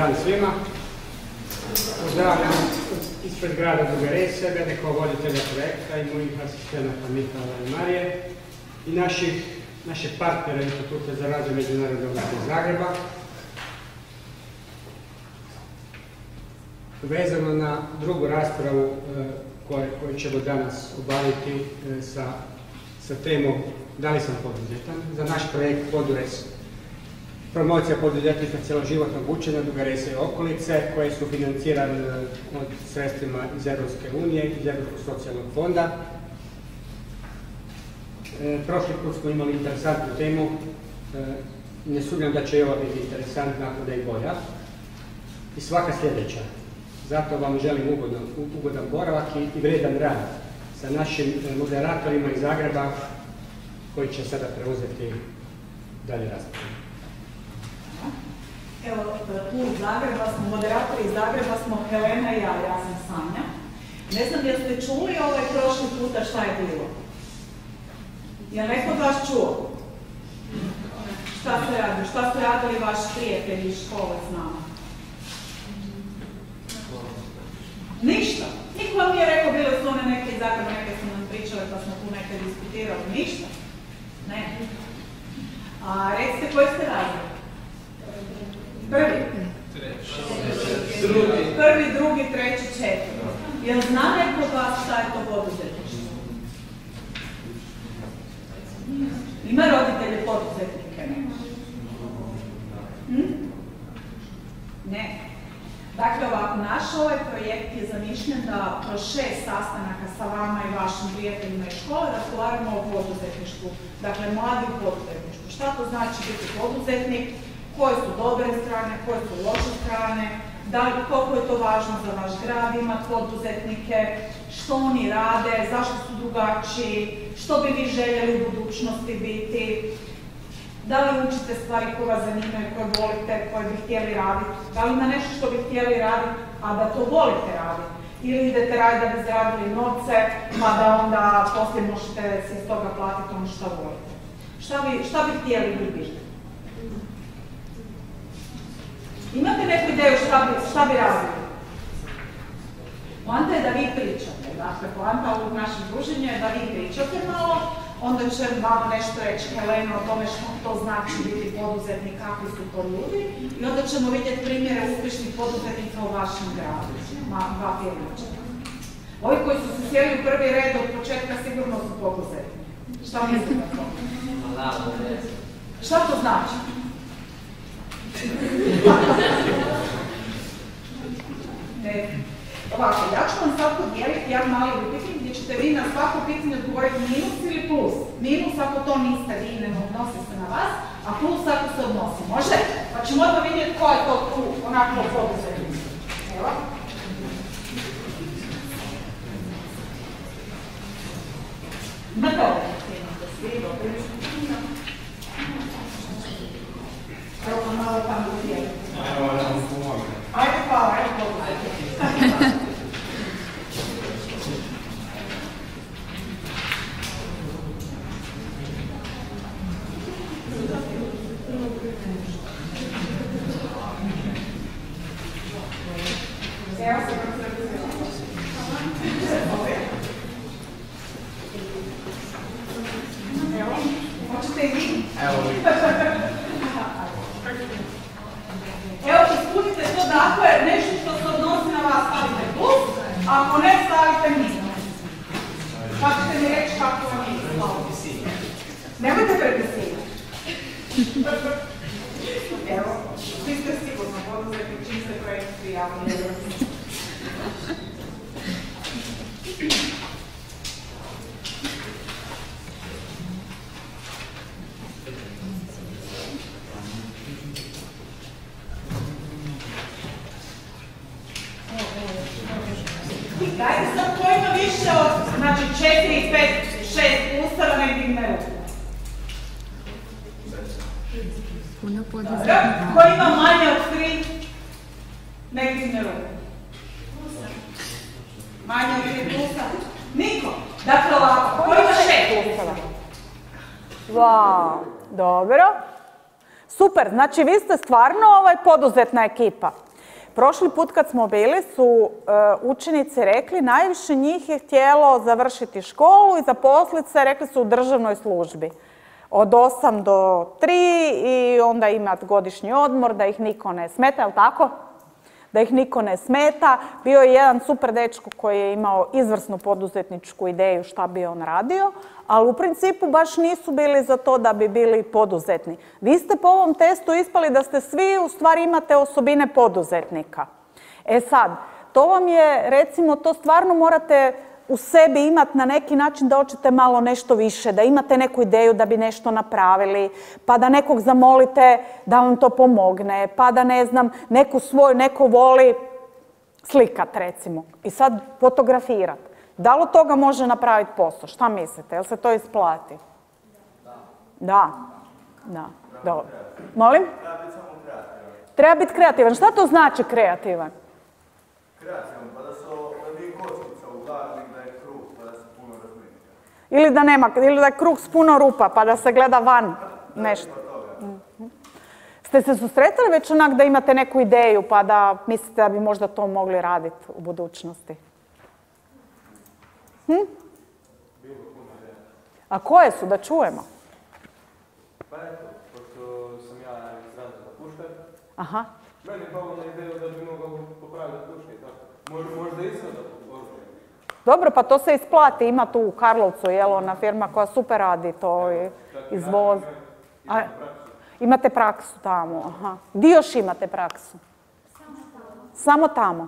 dan svima. Pozdravljam ispred grada Duge Rese, mene kao voditelja projekta i mojih asistenata Mihala i Marije i naše partnere Instituta za razvoj međunarodnog odnosa iz Zagreba. Vezano na drugu raspravu koju ćemo danas obaviti sa temom Da li sam poduzetan? Za naš projekt Podures, promocija poduzetnika cjeloživotnog učenja Duge Rese i okolice, koje su financirane od sredstvima iz Europske unije, iz Europskog socijalnog fonda. Prošli put smo imali interesantnu temu, ne sumnjam da će i ova biti interesantna, ako da i bolja, i svaka sljedeća. Zato vam želim ugodan boravak i vredan rad sa našim moderatorima iz Zagreba, koji će sada preuzeti dalje raspravu. Evo, tu iz Zagreba smo, moderatori iz Zagreba smo Helena i ja sam Sanja. Ne znam jeste čuli prošli puta šta je bilo? Je neko od vas čuo? Šta ste radili? Šta ste radili vaši prijatelji iz škole s nama? Ništa. Niko vam nije rekao, bile su one neke iz Zagreba, neke su nam pričale pa smo tu neke diskutirali. Ništa. Ne. A recite koji ste radili? Prvi, drugi, treći, četvrti. Jel zna neko od vas šta je to poduzetništvo? Ima roditelje poduzetnike? Ne. Dakle, ovako, naš ovaj projekt je zamišljen da kroz 6 sastanaka sa vama i vašim prijateljima iz škole razgovaramo o poduzetništvu. Dakle, mladi u poduzetništvu. Šta to znači biti poduzetnik? Koje su dobre strane, koje su loše strane? Koliko je to važno za vaš grad imati poduzetnike? Što oni rade? Zašto su drugačiji? Što bi vi željeli u budućnosti biti? Da li učite stvari koje vas zanimaju, koje volite, koje bi htjeli raditi? Da li ima nešto što bi htjeli raditi, a da to volite raditi? Ili idete raditi da bi zaradili novce, pa da onda poslije možete se iz toga platiti ono što volite? Šta bi htjeli biti? Imate neku ideju šta bi radili? Poanta je da vi pričate. Dakle, poanta ovog našeg druženja je da vi pričate malo, onda će vam nešto reći Helena o tome što to znači biti poduzetnik, kakvi su to ljudi, i onda ćemo vidjeti primjere uspješnih poduzetnika u vašem gradu. Dva filmića. Ovi koji su se sjeli u prvi red od početka sigurno su poduzetni. Šta mislite o tome? Šta to znači? Ovako, ja ću vam sad podijeliti jedan mali upitnik gdje ćete vi na svako pitanje odgovoriti minus ili plus. Minus ako to niste vi, ne odnosi se na vas, a plus ako se odnosi. Može? Pa ćemo odmah vidjeti ko je to tu onako poduzetnik. Evo. Imate ovdje? Evo pa malo tamo udjeli. Ajde hvala, evo poduzetnik. Evo, hoćete i vi? Evo vi. Evo, ispunite to, dakle, nešto što se odnosi na vas stavite plus, a ako ne stavite minus. Pa ćete mi reći kako vam je. Nemojte prepisivati. Evo, vi ste sigurno poduzetnik čim se projekt prijavili. Dajte sad ko ima više od, znači 4, 5, 6 ustava, nek digne ruku. Dobro, ko ima manje od 3, nek digne ruku. Manje od 3 plusa? Niko. Dakle ovako, ko ima 6 ustava? Wow, dobro. Super, znači vi ste stvarno poduzetna ekipa. Prošli put kad smo bili su učenici rekli najviše njih je htjelo završiti školu i zaposliti se, rekli su u državnoj službi. Od 8 do 3 i onda imati godišnji odmor, da ih niko ne smeta, je li tako? Da ih niko ne smeta. Bio je jedan super dečko koji je imao izvrsnu poduzetničku ideju šta bi on radio, ali u principu baš nisu bili za to da bi bili poduzetni. Vi ste po ovom testu ispali da ste svi u stvari imate osobine poduzetnika. E sad, to vam je, recimo, to stvarno morate u sebi imati na neki način da hoćete malo nešto više, da imate neku ideju da bi nešto napravili, pa da nekog zamolite da vam to pomogne, pa da ne znam, neko voli slikat recimo i sad fotografirat. Da li od toga može napraviti posao? Šta mislite? Jel se to isplati? Da. Da. Dobro. Molim? Treba biti kreativan. Šta to znači kreativan? Kreativan, pa da nije kockica u glavi, da je krug, pa da se puno razmišlja. Ili da je krug s puno rupa, pa da se gleda van nešto. Ste se susretali već onak da imate neku ideju, pa da mislite da bi možda to mogli raditi u budućnosti? A koje su, da čujemo? Pa eto, pošto sam ja iz razreda puškar, Aha. meni je palo na ideju da bi mogao popravljati puške i tako. Možda i sada popravljati. Dobro, pa to se isplati. Ima tu u Karlovcu, ona firma koja super radi to i izvoz. Imate praksu tamo, aha. Gdje još imate praksu? Samo tamo.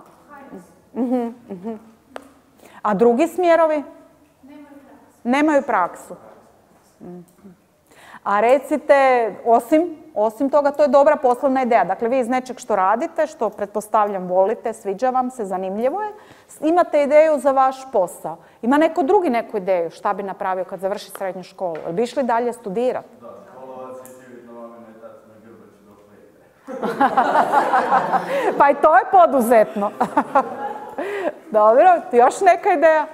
A drugi smjerovi? Nemaju praksu. A recite, osim toga, to je dobra poslovna ideja. Dakle, vi iz nečeg što radite, što pretpostavljam volite, sviđa vam se, zanimljivo je, imate ideju za vaš posao. Ima neko drugi neku ideju šta bi napravio kad završi srednju školu? Ili bi išli dalje studirati? Da, školovac i živjeti na mamine i tatine grbači dok ne ide. Pa i to je poduzetno. Dobro, još neka ideja?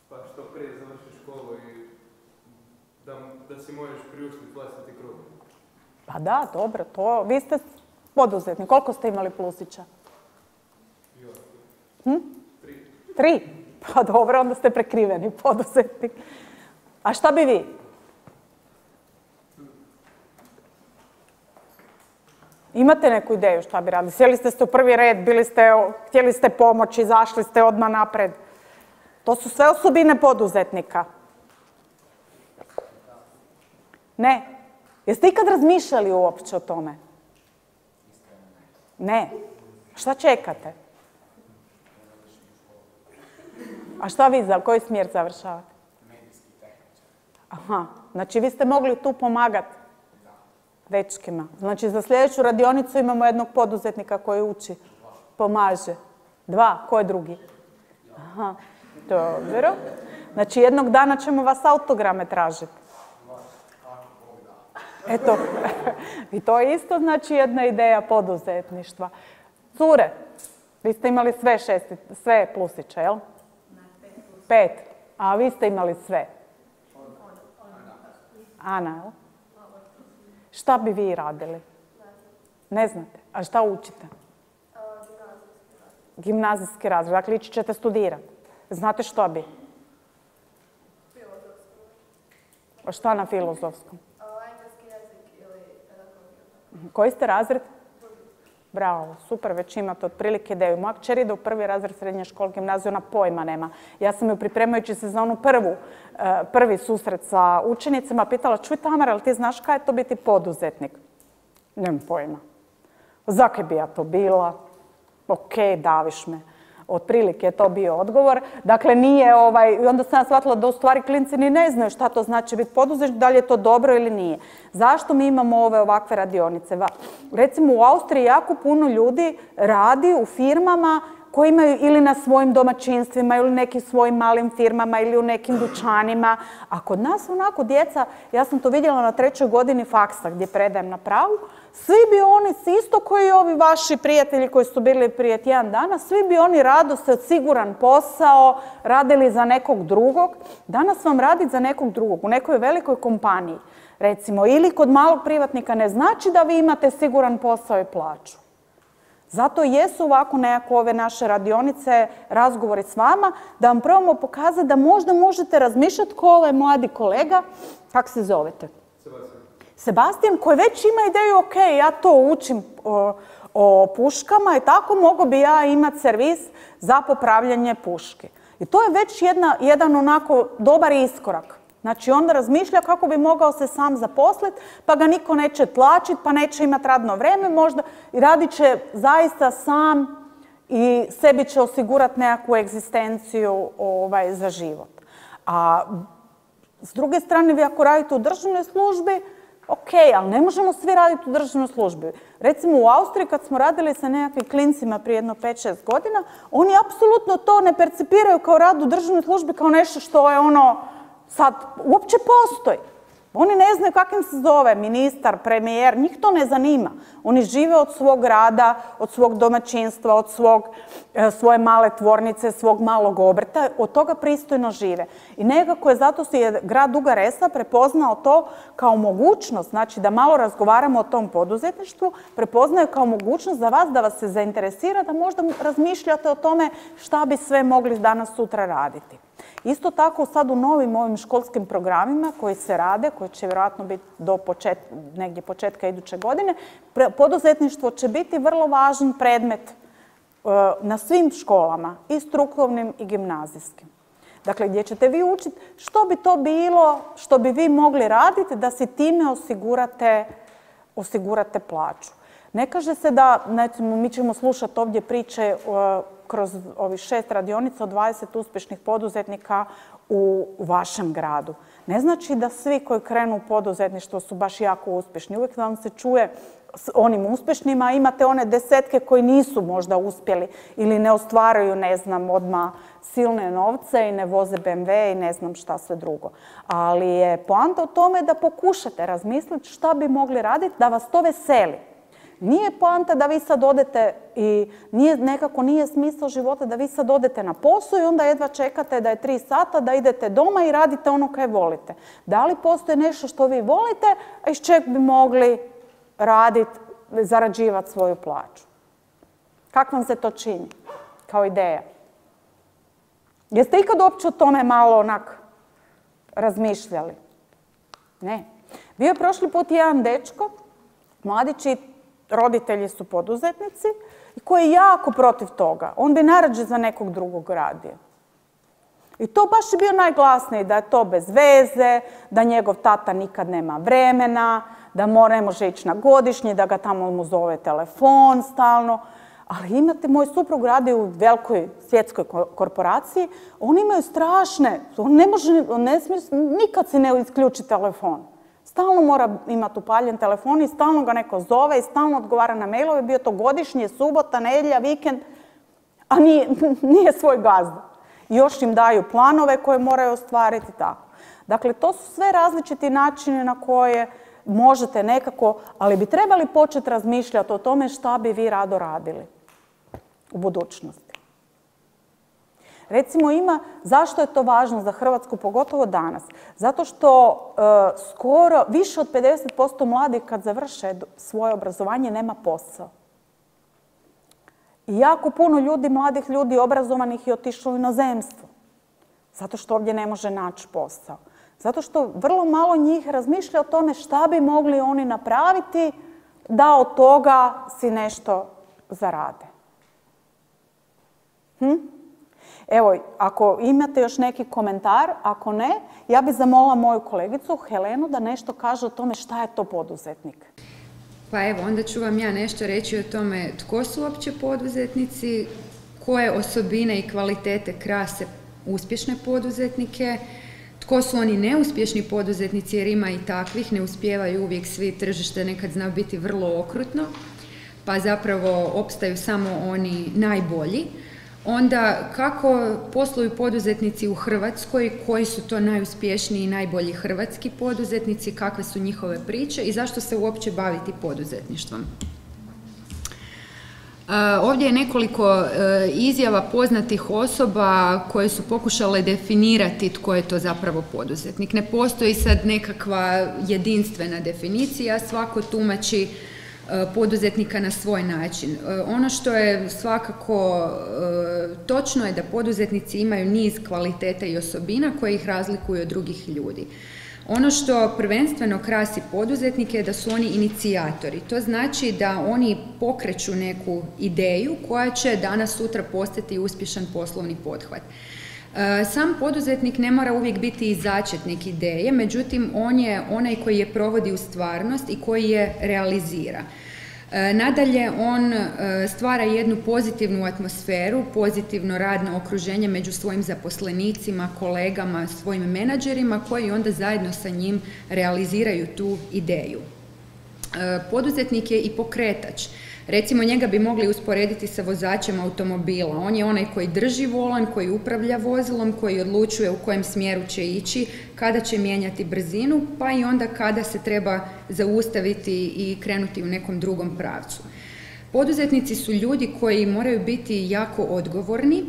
Pa što prije završiš školu i da si možeš priuštiti vlastiti krug. Pa da, dobro, to, vi ste poduzetni. Koliko ste imali plusića? 3. Pa dobro, onda ste prekriveni poduzetnik. A šta bi vi? Imate neku ideju šta bi radili? Sjeli ste u prvi red, htjeli ste pomoć, izašli ste odmah napred. To su sve osobine poduzetnika. Ne. Jeste ikad razmišljali uopće o tome? Ne. Šta čekate? A šta vi za koji smjer završavate? Medijski tehničar. Aha. Znači vi ste mogli tu pomagati dečkima. Znači za sljedeću radionicu imamo jednog poduzetnika koji uči. Pomaže. 2. Ko je drugi? Aha. Dobro. Znači jednog dana ćemo vas autograme tražiti. Eto. I to je isto znači jedna ideja poduzetništva. Cure, vi ste imali sve plusiće, jel? 5. A vi ste imali sve. Ana, jel? Šta bi vi radili? Ne znate. A šta učite? Gimnazijski razred. Dakle, ići ćete studirati. Znate što bi? A šta na filozofskom? Engleski jezik ili pedagogiju. Koji ste razred? Bravo, super, već imate otprilike ideju. Moja kćer ide u prvi razred srednje škole, gimnaziju, ona pojma nema. Ja sam ju pripremajući se za onu prvi susret sa učenicima pitala, čuj Tamara, ali ti znaš kaj je to biti poduzetnik? Nemam pojma. Zakaj bi ja to bila? Ok, daviš me. Otprilike je to bio odgovor. Dakle, nije onda sam ja shvatila da u stvari klinci ni ne znaju šta to znači biti poduzetnik, da li je to dobro ili nije. Zašto mi imamo ovakve radionice? Recimo u Austriji jako puno ljudi radi u firmama koji imaju ili na svojim domaćinstvima ili nekim svojim malim firmama ili u nekim dućanima. A kod nas onako djeca, ja sam to vidjela na 3. godini faksa gdje predajem na pravu, svi bi oni, isto koji ovi vaši prijatelji koji su bili prije tjedan dana, svi bi oni rado se siguran posao radili za nekog drugog. Danas vam raditi za nekog drugog u nekoj velikoj kompaniji, recimo, ili kod malog privatnika ne znači da vi imate siguran posao i plaću. Zato jesu ovako nekako ove naše radionice, razgovori s vama, da vam probamo pokazati da možda možete razmišljati ko ovaj mladi kolega, kako se zovete? Sebastian, koji već ima ideju, ok, ja to učim o puškama i tako mogu bi ja imati servis za popravljanje puške. I to je već jedan onako dobar iskorak. Znači, onda razmišlja kako bi mogao se sam zaposliti, pa ga niko neće tlačiti, pa neće imati radno vrijeme možda i radit će zaista sam i sebi će osigurati nekakvu egzistenciju za život. A s druge strane, vi ako radite u državnoj službi, ok, ali ne možemo svi raditi u državnoj službi. Recimo u Austriji kad smo radili sa nekakvim klincima prije jedno 5-6 godina, oni apsolutno to ne percipiraju kao rad u državnoj službi kao nešto što je ono sad uopće postoji. Oni ne znaju kakvim se zove ministar, premijer, njih to ne zanima. Oni žive od svog rada, od svog domaćinstva, od svoje male tvornice, svog malog obrta, od toga pristojno žive. I nekako je zato je grad Duga Resa prepoznao to kao mogućnost, znači da malo razgovaramo o tom poduzetništvu, prepoznaju kao mogućnost za vas da vas se zainteresira, da možda razmišljate o tome šta bi sve mogli danas sutra raditi. Isto tako sad u novim ovim školskim programima koji se rade, koji će vjerojatno biti do negdje početka iduće godine, poduzetništvo će biti vrlo važan predmet na svim školama, i strukovnim i gimnazijskim. Dakle, gdje ćete vi učiti što bi to bilo, što bi vi mogli raditi da si time osigurate plaću. Ne kaže se da, mi ćemo slušati ovdje priče kroz ovih 6 radionica od 20 uspješnih poduzetnika u vašem gradu. Ne znači da svi koji krenu u poduzetništvo su baš jako uspješni. Uvijek vam se čuje s onim uspješnima, a imate one desetke koji nisu možda uspjeli ili ne ostvaruju, ne znam, odmah silne novce i ne voze BMW i ne znam šta sve drugo. Ali je poanta u tome da pokušate razmisliti šta bi mogli raditi da vas to veseli. Nije poanta da vi sad odete i nije smisao života da vi sad odete na posao i onda jedva čekate da je 3 sata, da idete doma i radite ono kaj volite. Da li postoji nešto što vi volite, a iz čeg bi mogli raditi, zarađivati svoju plaću? Kako vam se to čini kao ideja? Jeste ikad uopće o tome malo onak razmišljali? Ne. Bio je prošli put jedan dečko, mladići, roditelji su poduzetnici i koji je jako protiv toga. On bi najrađe za nekog drugog radio. I to baš je bio najglasniji, da je to bez veze, da njegov tata nikad nema vremena, da ne može ići na godišnji, da ga tamo mu zove telefon stalno. Ali imate, moj suprug radi u velikoj svjetskoj korporaciji, oni imaju strašne, nikad si ne isključi telefon. Stalno mora imati upaljen telefon i stalno ga neko zove i stalno odgovara na mailove, bio to godišnje, subota, nedjelja, vikend, a nije svoj gazda. Još im daju planove koje moraju ostvariti tako. Dakle, to su sve različiti načini na koje možete nekako, ali bi trebali početi razmišljati o tome šta bi vi rado radili u budućnosti. Recimo zašto je to važno za Hrvatsku, pogotovo danas? Zato što skoro više od 50% mladih kad završe svoje obrazovanje nema posao. I jako puno ljudi, mladih ljudi, obrazovanih je otišlo u inozemstvo. Zato što ovdje ne može naći posao. Zato što vrlo malo njih razmišlja o tome šta bi mogli oni napraviti da od toga si nešto zarade. Evo, ako imate još neki komentar, ako ne, ja bih zamolila moju kolegicu Helenu da nešto kaže o tome šta je to poduzetnik. Pa evo, onda ću vam ja nešto reći o tome tko su uopće poduzetnici, koje osobine i kvalitete krase uspješne poduzetnike, tko su oni neuspješni poduzetnici, jer ima i takvih, ne uspijevaju uvijek svi, tržište nekad zna biti vrlo okrutno, pa zapravo opstaju samo oni najbolji. Onda kako posluju poduzetnici u Hrvatskoj, koji su to najuspješniji i najbolji hrvatski poduzetnici, kakve su njihove priče i zašto se uopće baviti poduzetništvom. Ovdje je nekoliko izjava poznatih osoba koje su pokušale definirati tko je to zapravo poduzetnik. Ne postoji sad nekakva jedinstvena definicija, svako tumači poduzetnika na svoj način. Ono što je svakako točno je da poduzetnici imaju niz kvaliteta i osobina koje ih razlikuju od drugih ljudi. Ono što prvenstveno krasi poduzetnike je da su oni inicijatori. To znači da oni pokreću neku ideju koja će danas sutra postati uspješan poslovni pothvat. Sam poduzetnik ne mora uvijek biti i začetnik ideje, međutim on je onaj koji je provodi u stvarnost i koji je realizira. Nadalje, on stvara jednu pozitivnu atmosferu, pozitivno radno okruženje među svojim zaposlenicima, kolegama, svojim menadžerima koji onda zajedno sa njim realiziraju tu ideju. Poduzetnik je i pokretač. Recimo, njega bi mogli usporediti sa vozačem automobila. On je onaj koji drži volan, koji upravlja vozilom, koji odlučuje u kojem smjeru će ići, kada će mijenjati brzinu, pa i onda kada se treba zaustaviti i krenuti u nekom drugom pravcu. Poduzetnici su ljudi koji moraju biti jako odgovorni.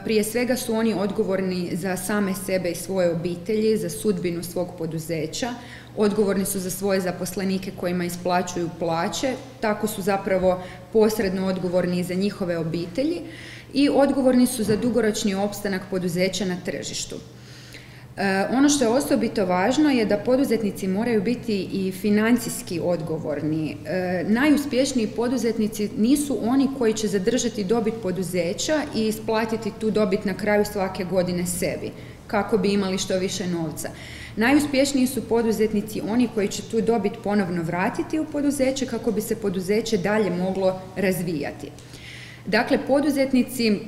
Prije svega su oni odgovorni za same sebe i svoje obitelji, za sudbinu svog poduzeća, odgovorni su za svoje zaposlenike kojima isplaćuju plaće, tako su zapravo posredno odgovorni i za njihove obitelji i odgovorni su za dugoročni opstanak poduzeća na tržištu. Ono što je osobito važno je da poduzetnici moraju biti i financijski odgovorni. Najuspješniji poduzetnici nisu oni koji će zadržati dobit poduzeća i isplatiti tu dobit na kraju svake godine sebi, kako bi imali što više novca. Najuspješniji su poduzetnici oni koji će tu dobit ponovno vratiti u poduzeće kako bi se poduzeće dalje moglo razvijati. Dakle, poduzetnici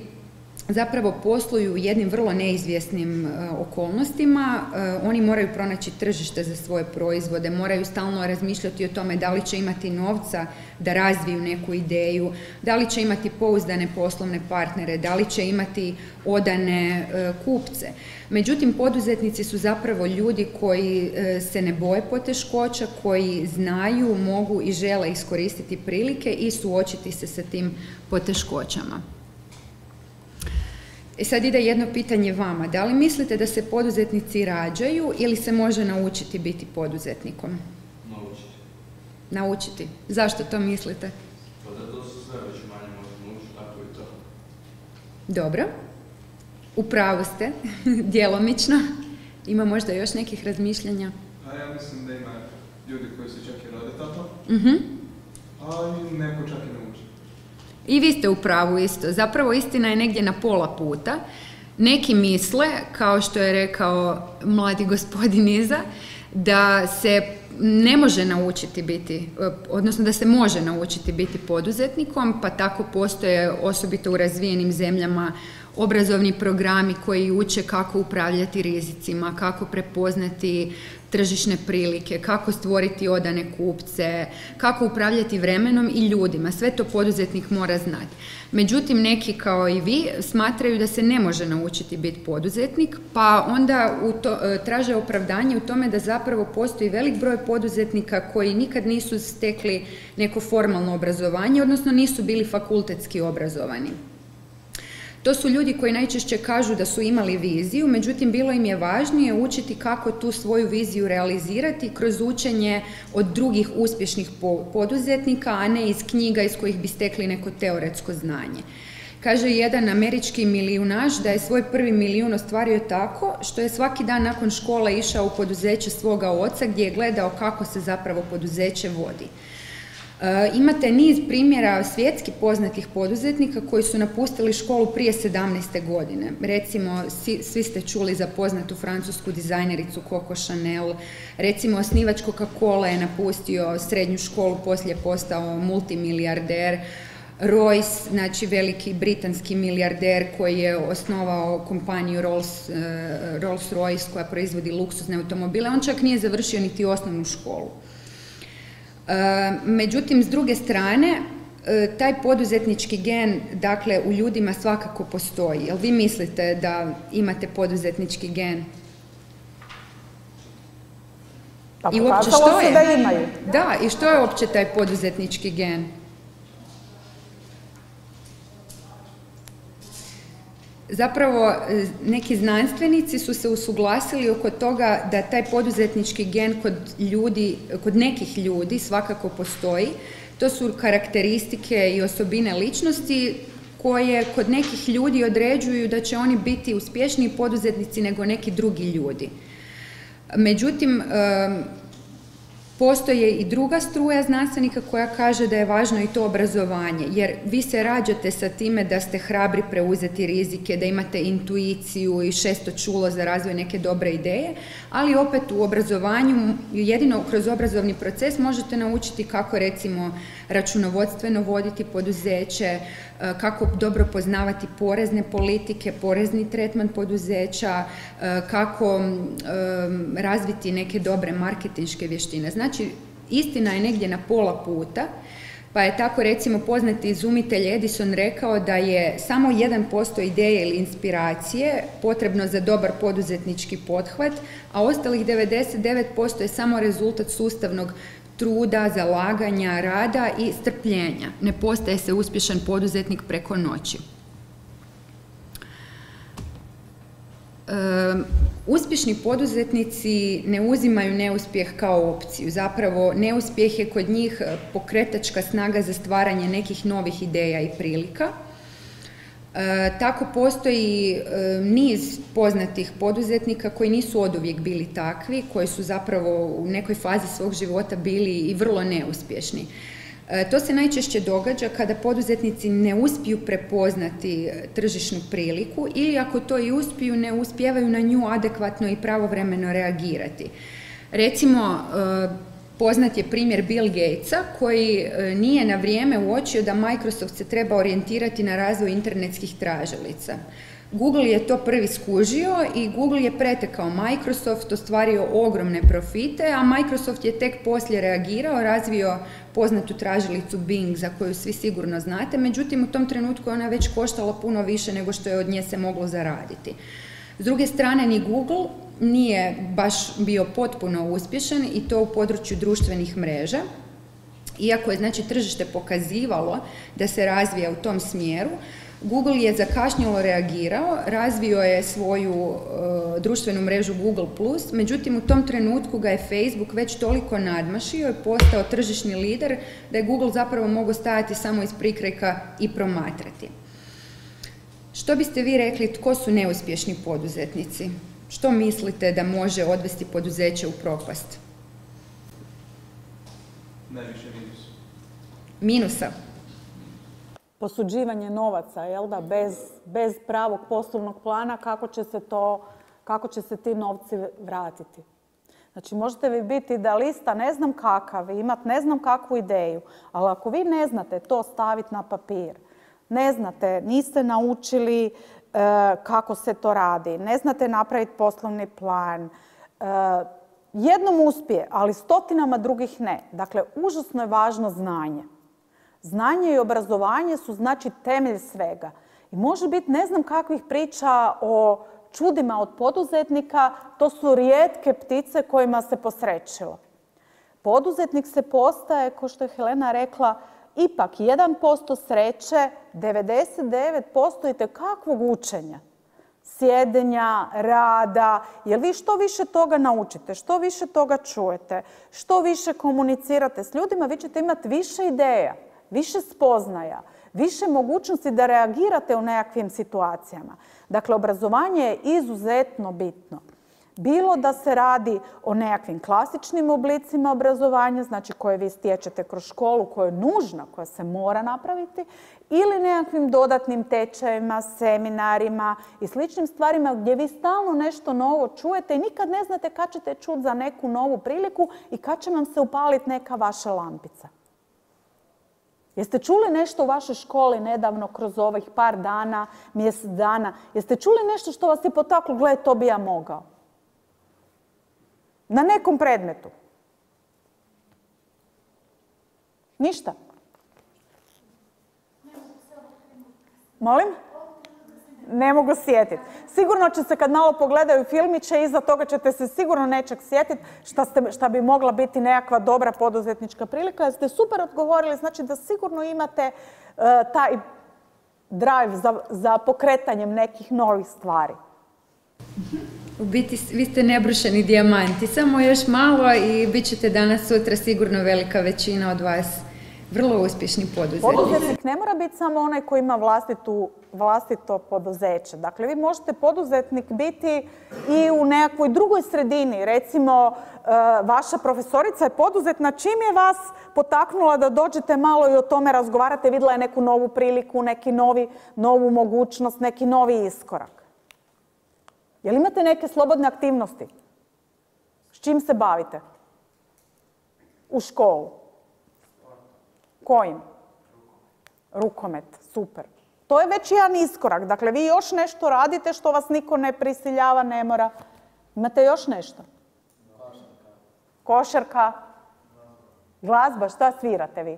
zapravo posluju u jednim vrlo neizvjesnim okolnostima. Oni moraju pronaći tržište za svoje proizvode, moraju stalno razmišljati o tome da li će imati novca da razviju neku ideju, da li će imati pouzdane poslovne partnere, da li će imati odane kupce. Međutim, poduzetnici su zapravo ljudi koji se ne boje poteškoća, koji znaju, mogu i žele iskoristiti prilike i suočiti se sa tim poteškoćama. Sad ide jedno pitanje vama. Da li mislite da se poduzetnici rađaju ili se može naučiti biti poduzetnikom? Naučiti. Naučiti. Zašto to mislite? Pa da to se sve već manje može naučiti, tako i to. Dobro. U pravu ste, djelomično. Ima možda još nekih razmišljanja? A ja mislim da ima ljudi koji se čak i rode tako, a neko čak i nauči. I vi ste u pravu isto. Zapravo istina je negdje na pola puta. Neki misle, kao što je rekao mladi gospodin iza, da se ne može naučiti biti, odnosno da se može naučiti biti poduzetnikom, pa tako postoje osobito u razvijenim zemljama obrazovni programi koji uče kako upravljati rizicima, kako prepoznati tržišne prilike, kako stvoriti odane kupce, kako upravljati vremenom i ljudima. Sve to poduzetnik mora znati. Međutim, neki kao i vi smatraju da se ne može naučiti biti poduzetnik, pa onda traže opravdanje u tome da zapravo postoji velik broj poduzetnika koji nikad nisu stekli neko formalno obrazovanje, odnosno nisu bili fakultetski obrazovani. To su ljudi koji najčešće kažu da su imali viziju, međutim bilo im je važnije učiti kako tu svoju viziju realizirati kroz učenje od drugih uspješnih poduzetnika, a ne iz knjiga iz kojih bi stekli neko teoretsko znanje. Kaže jedan američki milijunaš da je svoj prvi milijun ostvario tako što je svaki dan nakon škole išao u poduzeće svoga oca gdje je gledao kako se zapravo poduzeće vodi. Imate niz primjera svjetski poznatih poduzetnika koji su napustili školu prije 17. godine. Recimo, svi ste čuli za poznatu francusku dizajnericu Coco Chanel. Recimo, osnivač Coca-Cola je napustio srednju školu, poslije postao multimilijarder. Royce, znači veliki britanski milijarder koji je osnovao kompaniju Rolls-Royce koja proizvodi luksuzne automobile, on čak nije završio niti osnovnu školu. Međutim, s druge strane, taj poduzetnički gen, dakle, u ljudima svakako postoji. Jel vi mislite da imate poduzetnički gen? Pa I uopće pokazalo što se je? da imaju. Da, i što je uopće taj poduzetnički gen? Zapravo, neki znanstvenici su se usuglasili oko toga da taj poduzetnički gen kod nekih ljudi svakako postoji. To su karakteristike i osobine ličnosti koje kod nekih ljudi određuju da će oni biti uspješniji poduzetnici nego neki drugi ljudi. Međutim, postoje i druga struja znanstvenika koja kaže da je važno i to obrazovanje, jer vi se rađate sa time da ste hrabri preuzeti rizike, da imate intuiciju i šesto čulo za razvoj neke dobre ideje, ali opet u obrazovanju, jedino kroz obrazovni proces možete naučiti kako, recimo, računovodstveno voditi poduzeće, kako dobro poznavati porezne politike, porezni tretman poduzeća, kako razviti neke dobre marketinške vještine. Znači, istina je negdje na pola puta, pa je tako, recimo, poznati izumitelj Edison rekao da je samo 1% ideje ili inspiracije potrebno za dobar poduzetnički pothvat, a ostalih 99% je samo rezultat sustavnog truda, zalaganja, rada i strpljenja. Ne postaje se uspješan poduzetnik preko noći. Uspješni poduzetnici ne uzimaju neuspjeh kao opciju. Zapravo, neuspjeh je kod njih pokretačka snaga za stvaranje nekih novih ideja i prilika. Tako postoji niz poznatih poduzetnika koji nisu oduvijek bili takvi, koji su zapravo u nekoj fazi svog života bili i vrlo neuspješni. To se najčešće događa kada poduzetnici ne uspiju prepoznati tržišnu priliku ili ako to i uspiju, ne uspijevaju na nju adekvatno i pravovremeno reagirati. Recimo, poznat je primjer Bill Gatesa koji nije na vrijeme uočio da Microsoft se treba orijentirati na razvoj internetskih tražilica. Google je to prvi skužio i Google je pretekao Microsoft, ostvario ogromne profite, a Microsoft je tek poslije reagirao, razvio poznatu tražilicu Bing za koju svi sigurno znate, međutim u tom trenutku ona je već koštala puno više nego što je od nje se moglo zaraditi. S druge strane, ni Google nije baš bio potpuno uspješan i to u području društvenih mreža. Iako je, znači, tržište pokazivalo da se razvija u tom smjeru, Google je zakašnjelo reagirao, razvio je svoju društvenu mrežu Google+, međutim u tom trenutku ga je Facebook već toliko nadmašio i postao tržišni lider da je Google zapravo mogao stajati samo iz prikrajka i promatrati. Što biste vi rekli, tko su neuspješni poduzetnici? Što mislite da može odvesti poduzeće u propast? Najviše minus. Minusa? Posuđivanje novaca, jel da, bez pravog poslovnog plana kako će se ti novci vratiti. Znači, možete vi biti idealista, ne znam kakav, imati ne znam kakvu ideju, ali ako vi ne znate to staviti na papir, ne znate, niste naučili kako se to radi, ne znate napraviti poslovni plan, jednom uspije, ali stotinama drugih ne. Dakle, užasno je važno znanje. Znanje i obrazovanje su, znači, temelj svega. I može biti ne znam kakvih priča o čudima od poduzetnika, to su rijetke ptice kojima se posrećilo. Poduzetnik se postaje, kao što je Helena rekla, ipak 1% sreće, 99% itekakvog učenja. Sjedenja, rada, jer vi što više toga naučite, što više toga čujete, što više komunicirate s ljudima, vi ćete imati više ideja, više spoznaja, više mogućnosti da reagirate u nekakvim situacijama. Dakle, obrazovanje je izuzetno bitno. Bilo da se radi o nekakvim klasičnim oblicima obrazovanja, znači koje vi stječete kroz školu, koja je nužna, koja se mora napraviti, ili nekakvim dodatnim tečajima, seminarima i sličnim stvarima gdje vi stalno nešto novo čujete i nikad ne znate kad ćete čuti za neku novu priliku i kad će vam se upaliti neka vaša lampica. Jeste čuli nešto u vašoj školi nedavno kroz ovih par dana, mjesec dana? Jeste čuli nešto što vas je potaklo, gle, to bi ja mogao? Na nekom predmetu. Ništa. Molim? Ne mogu sjetiti. Sigurno će se kad malo pogledaju filmiće, iza toga ćete se sigurno nečeg sjetiti šta bi mogla biti nekakva dobra poduzetnička prilika. Jer ste super odgovorili, znači da sigurno imate taj drive za pokretanjem nekih novih stvari. U biti, vi ste nebrušeni dijamanti, samo još malo i bit ćete danas sutra sigurno velika većina od vas vrlo uspješni poduzetnici. Poduzetnik ne mora biti samo onaj koji ima vlastito poduzeće. Dakle, vi možete poduzetnik biti i u nekakvoj drugoj sredini. Recimo, vaša profesorica je poduzetna. Čim je vas potaknula da dođete malo i o tome razgovarate, vidjela je neku novu priliku, novu mogućnost, neki novi iskorak. Jel imate neke slobodne aktivnosti? S čim se bavite? U školu? Kojim? Rukomet, super. To je već jedan iskorak. Dakle, vi još nešto radite što vas niko ne prisiljava, ne mora. Imate još nešto? Košarka? Glazba? Šta svirate vi?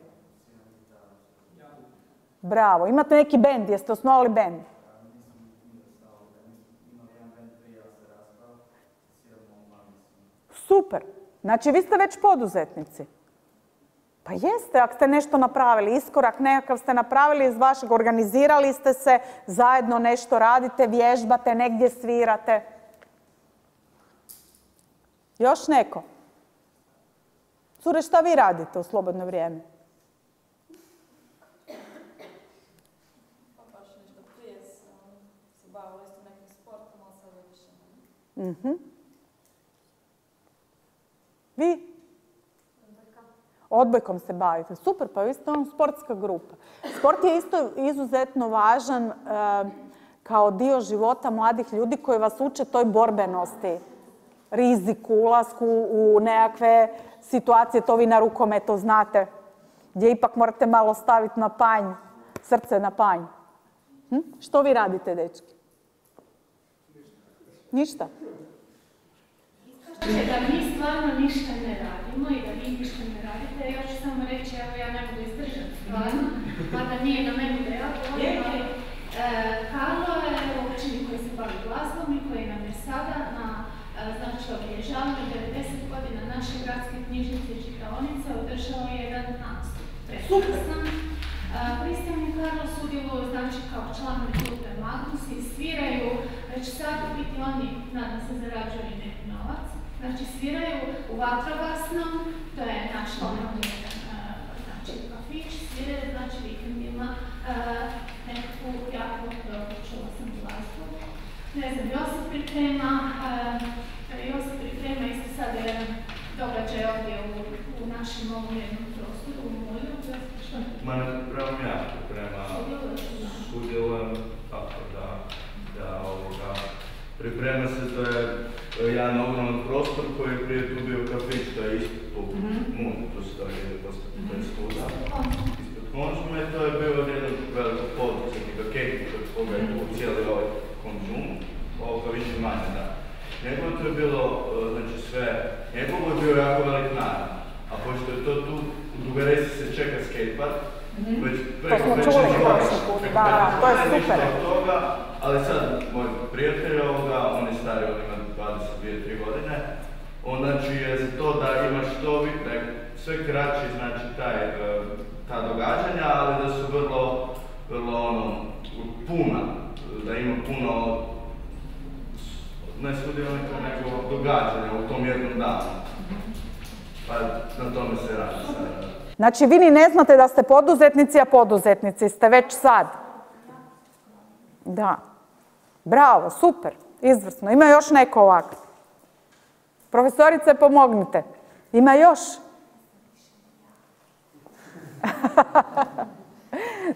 Bravo. Imate neki bend? Jeste osnovali bend? Super. Znači, vi ste već poduzetnici. Pa jeste, ako ste nešto napravili, iskorak nekakav ste napravili iz vašeg, organizirali ste se, zajedno nešto radite, vježbate, negdje svirate. Još neko? Cure, šta vi radite u slobodno vrijeme? Pa baš nešto prije se bavila isto nekim sportom, ali sad više ne. Vi? Odbojkom se bavite. Super, pa vi ste sportska grupa. Sport je isto izuzetno važan kao dio života mladih ljudi koji vas uče toj borbenosti, riziku, ulasku u nekakve situacije, to vi na rukometu znate, gdje ipak morate malo staviti na panj, srce na panj. Što vi radite, dečki? Ništa? Da mi stvarno ništa ne radimo i da vi ništa ne radite, ja ću samo reći, evo ja ne mogu izdržati stvarno, mada nije da ne bude ja govorim, ali Karlo je učenik koji se bavi glazbom i koji nam je sada na obilježavanju 90 godina naše gradske knjižnice i čitaonice održao jedan nastup. Prekrasno. Kristijan i Karlo sudjeluju kao članovi grupe Magnus i sviraju već sad u biti oni, nadam se, zarađuju i neki novac. Znači, sviraju u vatrogasnom, to je naš normalni kafić, sviraju, znači, vikendima nekakvu jako dobro čula sam glazbu. Ne znam, Josip priprema isto sad jedan događaj ovdje u našem ovom jednom prostoru, u Mulju. Ma ne pripremam ja, sudjelujem tako da priprema se da je jedan ogroman prostor koji je prije tu bio kafić, to je isto tu tu stoji postoje studa. Ispod Konzuma i to je bio jedan veliko poduzetnika, Kejtika, koga je tu cijeli ovaj Konzum, ovoga više manje, da. Njegovo to je bilo, znači sve, njegovo je bio jako velik najem, a pošto je to tu, u Dugaresi se čeka skatepark, već preko večer života, to je super. Ali sad, moj prijatelj ovoga, on je stari, on ima 22-3 godine, on znači je za to da ima što sve kraći, znači ta događanja, ali da su vrlo puna, da ima puno, ne sudionika, nego događanja u tom jednom danu. Pa na tome se radi sad. Znači, vi ni ne znate da ste poduzetnici, a poduzetnici ste već sad. Da. Bravo, super, izvrsno. Ima još neko ovako. Profesorice, pomognite. Ima još?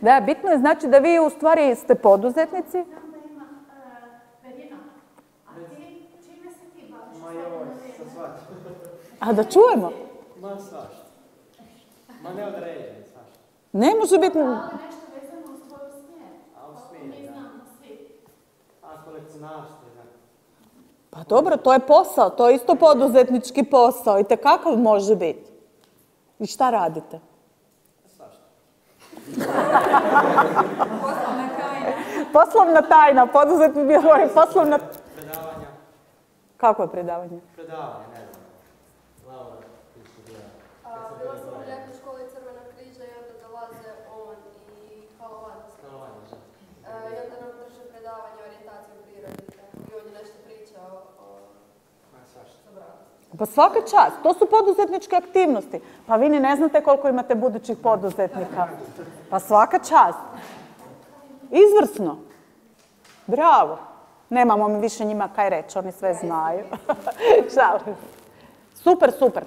Da, bitno je znači da vi u stvari ste poduzetnici. A da čujemo? Ma svašta. Ma ne određeni, svašta. Ne može biti... Nešto vezano uz tvoju smjer. A u smjer, da. A kolekcionarstvo, da. Pa dobro, to je posao, to je isto poduzetnički posao. I tekakav može biti. I šta radite? Svašta. Poslovna tajna. Poslovna tajna, poduzetnik bi govorio poslovna... Predavanja. Kako je predavanje? Predavanje, ne znam. Laura, ti su bila. Bila sam u ljetnoj školi Crvenog križa i onda dolaze on i Kalovanci. I onda nam drže predavanje o orijentaciji u prirodi. I on je nešto pričao o sobranosti. Pa svaka čast, to su poduzetničke aktivnosti. Pa vi ni ne znate koliko imate budućih poduzetnika. Pa svaka čast. Izvrsno. Bravo. Nemamo mi više njima kaj reći, oni sve znaju. Šalim. Super, super.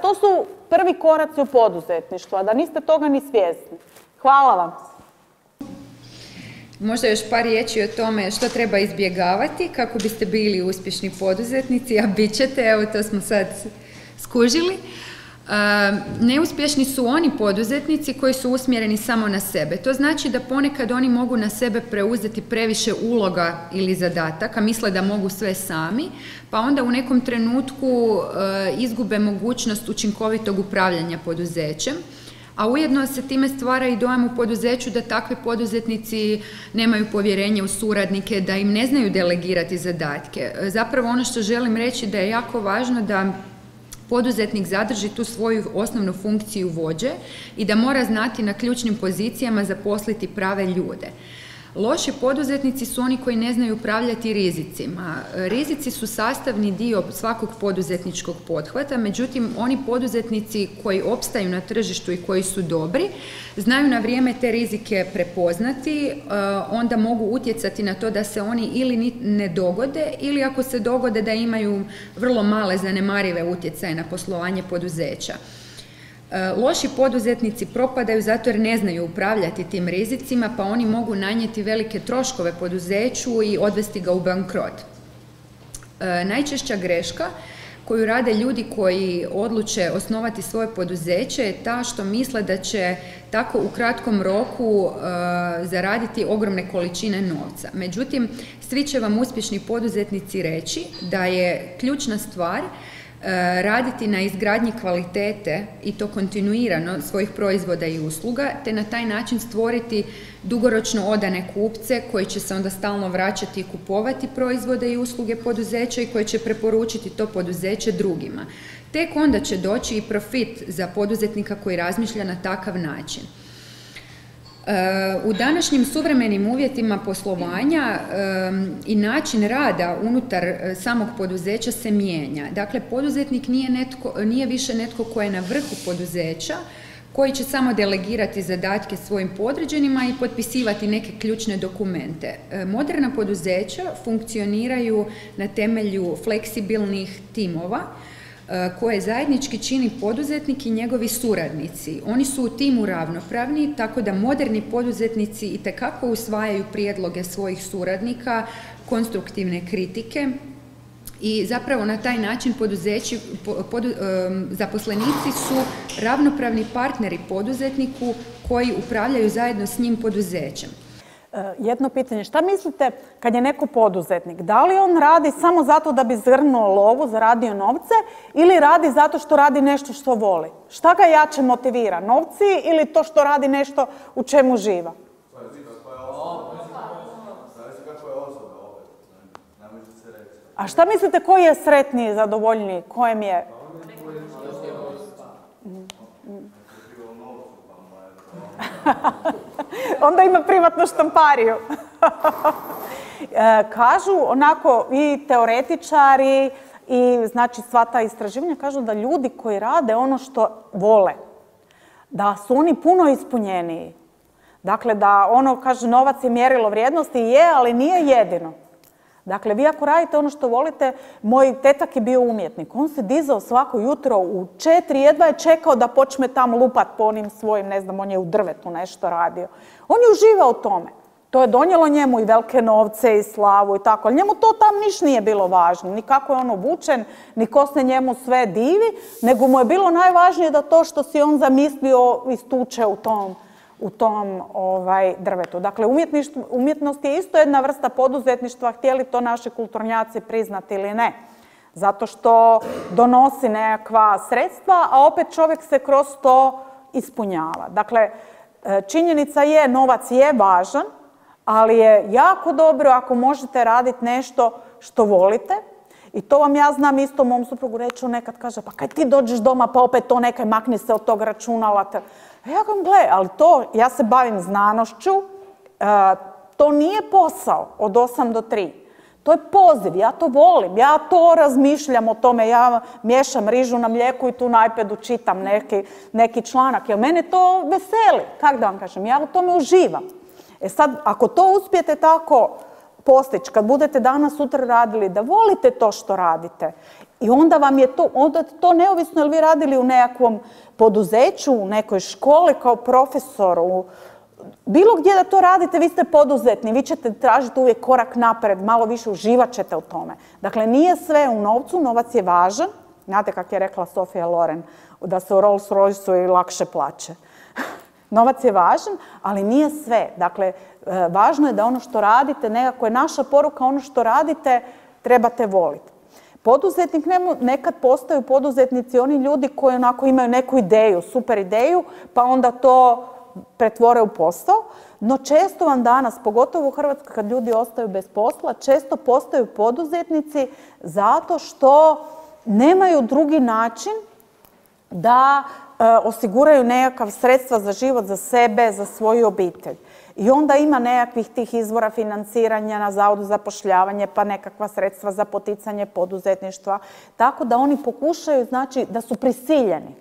To su prvi koraci u poduzetništvu, a da niste toga ni svjesni. Hvala vam. Možda još par riječi o tome što treba izbjegavati kako biste bili uspješni poduzetnici, a bit ćete, evo to smo sad skužili. Neuspješni su oni poduzetnici koji su usmjereni samo na sebe. To znači da ponekad oni mogu na sebe preuzeti previše uloga ili zadataka, misle da mogu sve sami, pa onda u nekom trenutku izgube mogućnost učinkovitog upravljanja poduzećem. A ujedno se time stvara i dojam u poduzeću da takvi poduzetnici nemaju povjerenje u suradnike, da im ne znaju delegirati zadatke. Zapravo ono što želim reći da je jako važno da poduzetnik zadrži tu svoju osnovnu funkciju vođe i da mora znati na ključnim pozicijama zaposliti prave ljude. Loši poduzetnici su oni koji ne znaju upravljati rizicima. Rizici su sastavni dio svakog poduzetničkog pothvata, međutim oni poduzetnici koji opstaju na tržištu i koji su dobri, znaju na vrijeme te rizike prepoznati, onda mogu utjecati na to da se oni ili ne dogode ili ako se dogode da imaju vrlo male zanemarive utjecaje na poslovanje poduzeća. Loši poduzetnici propadaju zato jer ne znaju upravljati tim rizicima, pa oni mogu nanijeti velike troškove poduzeću i odvesti ga u bankrot. Najčešća greška koju rade ljudi koji odluče osnovati svoje poduzeće je ta što misle da će tako u kratkom roku zaraditi ogromne količine novca. Međutim, svi će vam uspješni poduzetnici reći da je ključna stvar raditi na izgradnji kvalitete i to kontinuirano svojih proizvoda i usluga, te na taj način stvoriti dugoročno odane kupce koji će se onda stalno vraćati i kupovati proizvode i usluge poduzeća i koji će preporučiti to poduzeće drugima. Tek onda će doći i profit za poduzetnika koji razmišlja na takav način. U današnjim suvremenim uvjetima poslovanja i način rada unutar samog poduzeća se mijenja. Dakle, poduzetnik nije više netko ko je na vrhu poduzeća, koji će samo delegirati zadatke svojim podređenima i potpisivati neke ključne dokumente. Moderna poduzeća funkcioniraju na temelju fleksibilnih timova, koje zajednički čini poduzetnik i njegovi suradnici. Oni su u timu ravnopravni, tako da moderni poduzetnici itekako usvajaju prijedloge svojih suradnika, konstruktivne kritike i zapravo na taj način zaposlenici su ravnopravni partneri poduzetniku koji upravljaju zajedno s njim poduzećem. Jedno pitanje, šta mislite kad je neko poduzetnik? Da li on radi samo zato da bi zgrnuo lovu, zaradio novce ili radi zato što radi nešto što voli? Šta ga jače motivira? Novci ili to što radi nešto u čemu živa? A šta mislite koji je sretniji, zadovoljniji? Kojem je? Onda ima privatnu štampariju. Kažu onako i teoretičari i znači sva ta istraživanja kažu da ljudi koji rade ono što vole, da su oni puno ispunjeniji. Dakle, da ono, kaže, novac je mjerilo vrijednosti, je, ali nije jedino. Dakle, vi ako radite ono što volite, moj tetak je bio umjetnik. On se dizao svako jutro u 4, jedva je čekao da počne tam lupat po onim svojim, ne znam, on je u drvetu nešto radio. On je uživao u tome. To je donijelo njemu i velike novce i slavu i tako, ali njemu to tam niš nije bilo važno. Ni kako je on obučen, ni ko se njemu sve divi, nego mu je bilo najvažnije da to što si on zamislio istuče u tom drvetu. Dakle, umjetnost je isto jedna vrsta poduzetništva, htjeli to naši kulturnjaci priznati ili ne. Zato što donosi nekakva sredstva, a opet čovjek se kroz to ispunjava. Dakle, činjenica je, novac je važan, ali je jako dobro ako možete raditi nešto što volite. I to vam ja znam isto mom suprugu reći, nekad kaže, pa kaj ti dođeš doma pa opet to nekaj makni se od tog računala. Ja kažem, gle, ali to, ja se bavim znanošću, to nije posao od 8 do 3. To je poziv, ja to volim, ja to razmišljam o tome, ja miješam rižu na mlijeku i tu na iPadu čitam neki članak, jer mene to veseli, kako da vam kažem, ja u tome uživam. E sad, ako to uspijete tako postići, kad budete danas, sutra radili, da volite to što radite, i onda vam je to, onda to neovisno je li vi radili u nekakvom poduzeću, u nekoj školi kao profesor, bilo gdje da to radite, vi ste poduzetni, vi ćete tražiti uvijek korak napred, malo više uživat ćete u tome. Dakle, nije sve u novcu, novac je važan. Znate kako je rekla Sofia Loren, da se u Rolls Royce-u i lakše plaće. Novac je važan, ali nije sve. Dakle, važno je da ono što radite, nekako je naša poruka, ono što radite trebate voliti. Poduzetnik, nekad postaju poduzetnici oni ljudi koji onako imaju neku ideju, super ideju, pa onda to pretvore u posao, no često vam danas, pogotovo u Hrvatskoj kad ljudi ostaju bez posla, često postaju poduzetnici zato što nemaju drugi način da osiguraju nekakav sredstva za život, za sebe, za svoju obitelj. I onda ima nekakvih tih izvora financiranja na Zavodu za zapošljavanje, pa nekakva sredstva za poticanje poduzetništva, tako da oni pokušaju, znači, da su prisiljeni.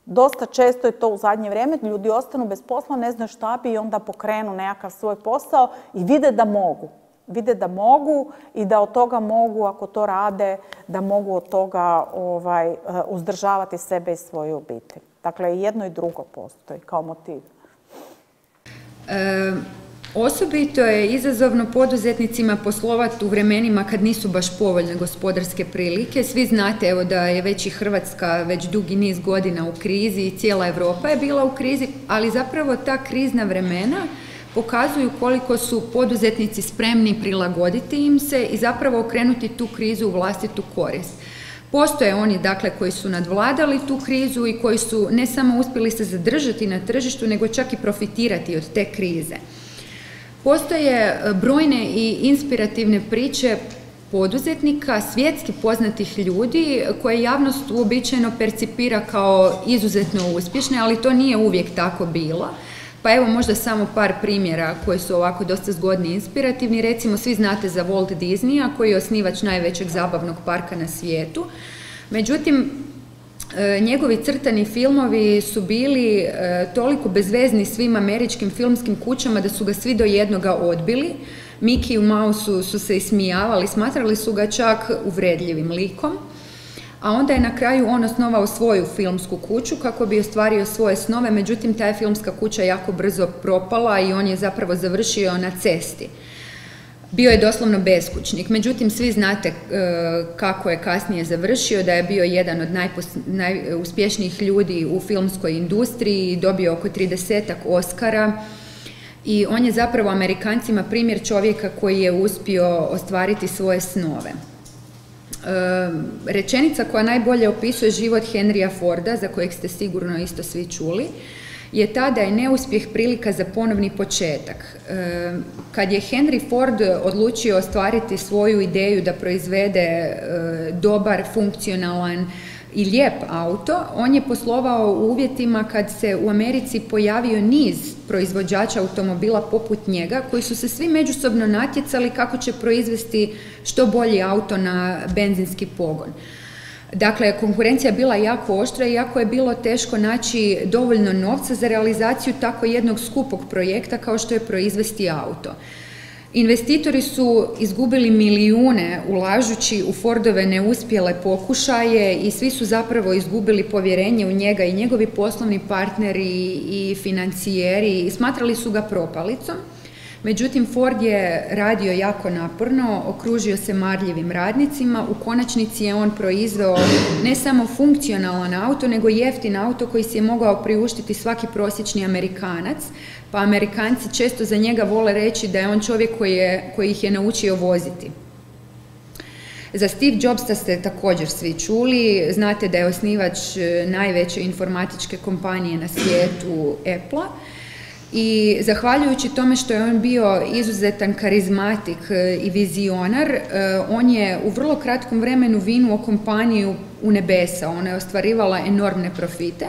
Dosta često je to u zadnje vrijeme, ljudi ostanu bez posla, ne znaju šta bi i onda pokrenu nekakav svoj posao i vide da mogu. Vide da mogu i da od toga mogu, ako to rade, da mogu od toga uzdržavati sebe i svoju obitelj. Dakle, i jedno i drugo postoji kao motiv. Osobito je izazovno poduzetnicima poslovati u vremenima kad nisu baš povoljne gospodarske prilike. Svi znate evo, da je već i Hrvatska već dugi niz godina u krizi i cijela Europa je bila u krizi, ali zapravo ta krizna vremena pokazuju koliko su poduzetnici spremni prilagoditi im se i zapravo okrenuti tu krizu u vlastitu korist. Postoje oni, dakle, koji su nadvladali tu krizu i koji su ne samo uspjeli se zadržati na tržištu, nego čak i profitirati od te krize. Postoje brojne i inspirativne priče poduzetnika, svjetski poznatih ljudi koje javnost uobičajeno percipira kao izuzetno uspješne, ali to nije uvijek tako bilo. Pa evo možda samo par primjera koji su ovako dosta zgodni i inspirativni. Recimo, svi znate za Walt Disneya koji je osnivač najvećeg zabavnog parka na svijetu. Međutim, njegovi crtani filmovi su bili toliko bezvezni svim američkim filmskim kućama da su ga svi do jednoga odbili. Mickey Mouse su se ismijavali, smatrali su ga čak uvredljivim likom. A onda je na kraju on osnovao svoju filmsku kuću kako bi ostvario svoje snove, međutim ta je filmska kuća jako brzo propala i on je zapravo završio na cesti. Bio je doslovno beskućnik, međutim svi znate kako je kasnije završio, da je bio jedan od najuspješnijih ljudi u filmskoj industriji, dobio oko 30-ak Oscara i on je zapravo Amerikancima primjer čovjeka koji je uspio ostvariti svoje snove. Rečenica koja najbolje opisuje život Henrya Forda, za kojeg ste sigurno isto svi čuli, je ta da je neuspjeh prilika za ponovni početak. Kad je Henry Ford odlučio ostvariti svoju ideju da proizvede dobar, funkcionalan i lijep auto, on je poslovao u uvjetima kad se u Americi pojavio niz proizvođača automobila poput njega, koji su se svi međusobno natjecali kako će proizvesti što bolji auto na benzinski pogon. Dakle, konkurencija je bila jako oštra i jako je bilo teško naći dovoljno novca za realizaciju tako jednog skupog projekta kao što je proizvesti auto. Investitori su izgubili milijune ulažući u Fordove neuspjele pokušaje i svi su zapravo izgubili povjerenje u njega i njegovi poslovni partneri i financijeri i smatrali su ga propalicom. Međutim, Ford je radio jako naporno, okružio se marljivim radnicima, u konačnici je on proizveo ne samo funkcionalan auto, nego jeftin auto koji si je mogao priuštiti svaki prosječni Amerikanac, pa Amerikanci često za njega vole reći da je on čovjek koji ih je naučio voziti. Za Steve Jobsa ste također svi čuli, znate da je osnivač najveće informatičke kompanije na svijetu, Apple-a. I zahvaljujući tome što je on bio izuzetan karizmatik i vizionar, on je u vrlo kratkom vremenu vinuo kompaniju u nebesa, ona je ostvarivala enormne profite.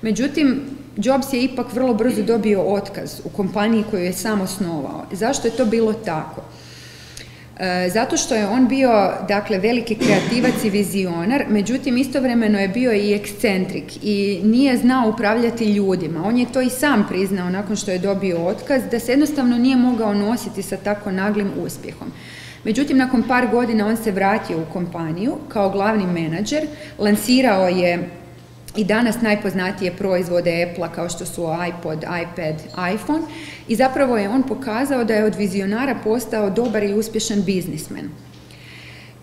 Međutim, Jobs je ipak vrlo brzo dobio otkaz u kompaniji koju je sam osnovao. Zašto je to bilo tako? Zato što je on bio, dakle, veliki kreativac i vizionar, međutim istovremeno je bio i ekscentrik i nije znao upravljati ljudima. On je to i sam priznao nakon što je dobio otkaz, da se jednostavno nije mogao nositi sa tako naglim uspjehom. Međutim, nakon par godina on se vratio u kompaniju kao glavni menadžer, lansirao je i danas najpoznatije proizvode Apple-a kao što su iPod, iPad, iPhone i zapravo je on pokazao da je od vizionara postao dobar i uspješan biznismen.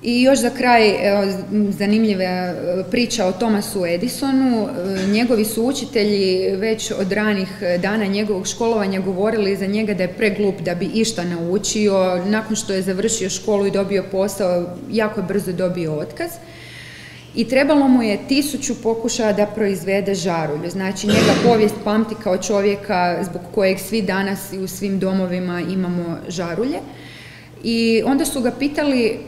I još za kraj zanimljiva priča o Thomasu Edisonu. Njegovi su učitelji već od ranih dana njegovog školovanja govorili za njega da je preglup da bi išta naučio. Nakon što je završio školu i dobio posao, jako je brzo dobio otkaz. I trebalo mu je 1000 pokušaja da proizvede žarulju. Znači, njega povijest pamti kao čovjeka zbog kojeg svi danas i u svim domovima imamo žarulje. I onda su ga pitali,